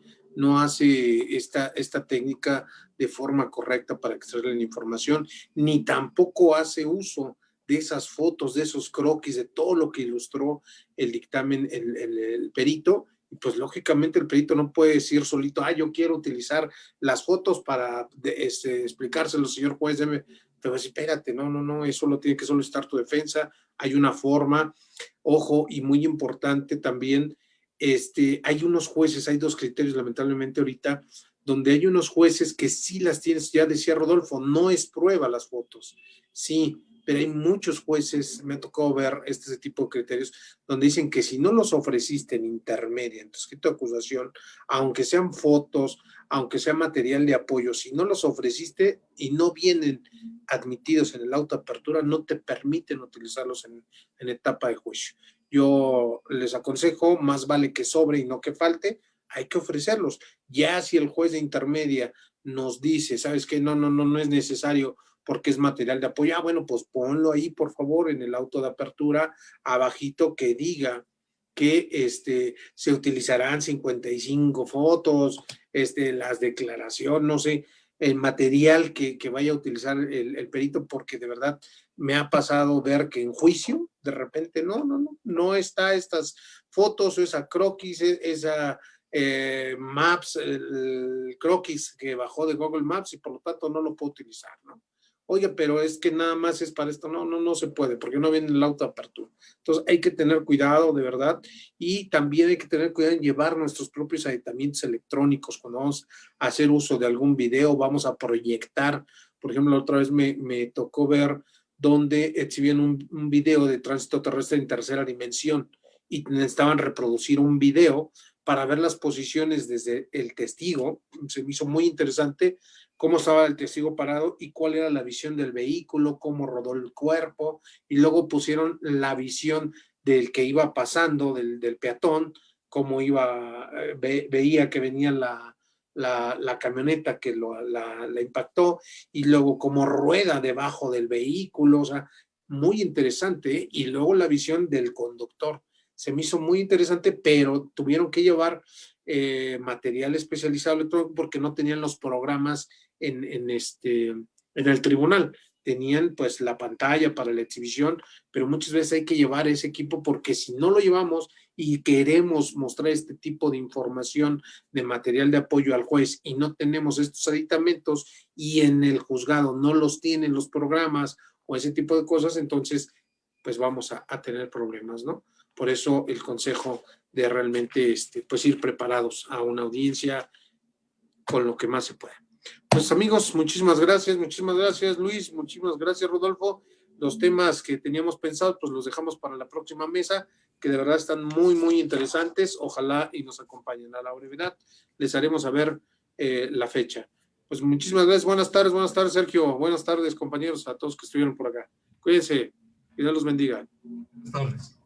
esta técnica de forma correcta para extraer la información, ni tampoco hace uso de esas fotos, de esos croquis, de todo lo que ilustró el dictamen, el perito. Y pues lógicamente el perito no puede decir solito, yo quiero utilizar las fotos para explicárselo, señor juez, te voy a decir, espérate, no, eso lo tiene que solicitar tu defensa, hay una forma, ojo, y muy importante también, hay unos jueces, hay 2 criterios lamentablemente ahorita, donde hay unos jueces que sí las tienes, ya decía Rodolfo, no es prueba las fotos, sí, pero hay muchos jueces, me tocó ver este tipo de criterios, donde dicen que si no los ofreciste en intermedia, en tu escrito de acusación, aunque sean fotos, aunque sea material de apoyo, si no los ofreciste y no vienen admitidos en el auto de apertura, no te permiten utilizarlos en etapa de juicio. Yo les aconsejo, más vale que sobre y no que falte, hay que ofrecerlos. Ya si el juez de intermedia nos dice, ¿sabes qué? No es necesario porque es material de apoyo. Bueno, pues ponlo ahí, por favor, en el auto de apertura, abajito, que diga que se utilizarán 55 fotos, las declaraciones, no sé, el material que vaya a utilizar el perito, porque de verdad me ha pasado ver que en juicio, de repente, no está estas fotos o esa croquis, esa Maps, el croquis que bajó de Google Maps y por lo tanto no lo puedo utilizar, ¿no? Oye, pero es que nada más es para esto. No se puede porque no viene el auto de apertura. Entonces hay que tener cuidado, de verdad, y también hay que tener cuidado en llevar nuestros propios aditamentos electrónicos. Cuando vamos a hacer uso de algún video, vamos a proyectar. Por ejemplo, la otra vez me tocó ver donde exhibían un video de tránsito terrestre en tercera dimensión y necesitaban reproducir un video para ver las posiciones desde el testigo. Se me hizo muy interesante cómo estaba el testigo parado y cuál era la visión del vehículo, cómo rodó el cuerpo, y luego pusieron la visión del que iba pasando, del peatón, cómo iba, veía que venía la camioneta que la impactó, y luego cómo rueda debajo del vehículo, o sea, muy interesante, ¿eh? Y luego la visión del conductor. Se me hizo muy interesante, pero tuvieron que llevar material especializado electrónico porque no tenían los programas en el tribunal. Tenían pues la pantalla para la exhibición, pero muchas veces hay que llevar ese equipo porque si no lo llevamos y queremos mostrar este tipo de información de material de apoyo al juez y no tenemos estos aditamentos y en el juzgado no los tienen los programas o ese tipo de cosas, entonces pues vamos a tener problemas, ¿no? Por eso el consejo de realmente pues ir preparados a una audiencia con lo que más se pueda. Pues amigos, muchísimas gracias Luis, muchísimas gracias Rodolfo. Los temas que teníamos pensados pues los dejamos para la próxima mesa, que de verdad están muy, muy interesantes. Ojalá y nos acompañen a la brevedad. Les haremos saber la fecha. Pues muchísimas gracias. Buenas tardes Sergio. Buenas tardes compañeros, a todos que estuvieron por acá. Cuídense. Que Dios los bendiga. Buenas tardes.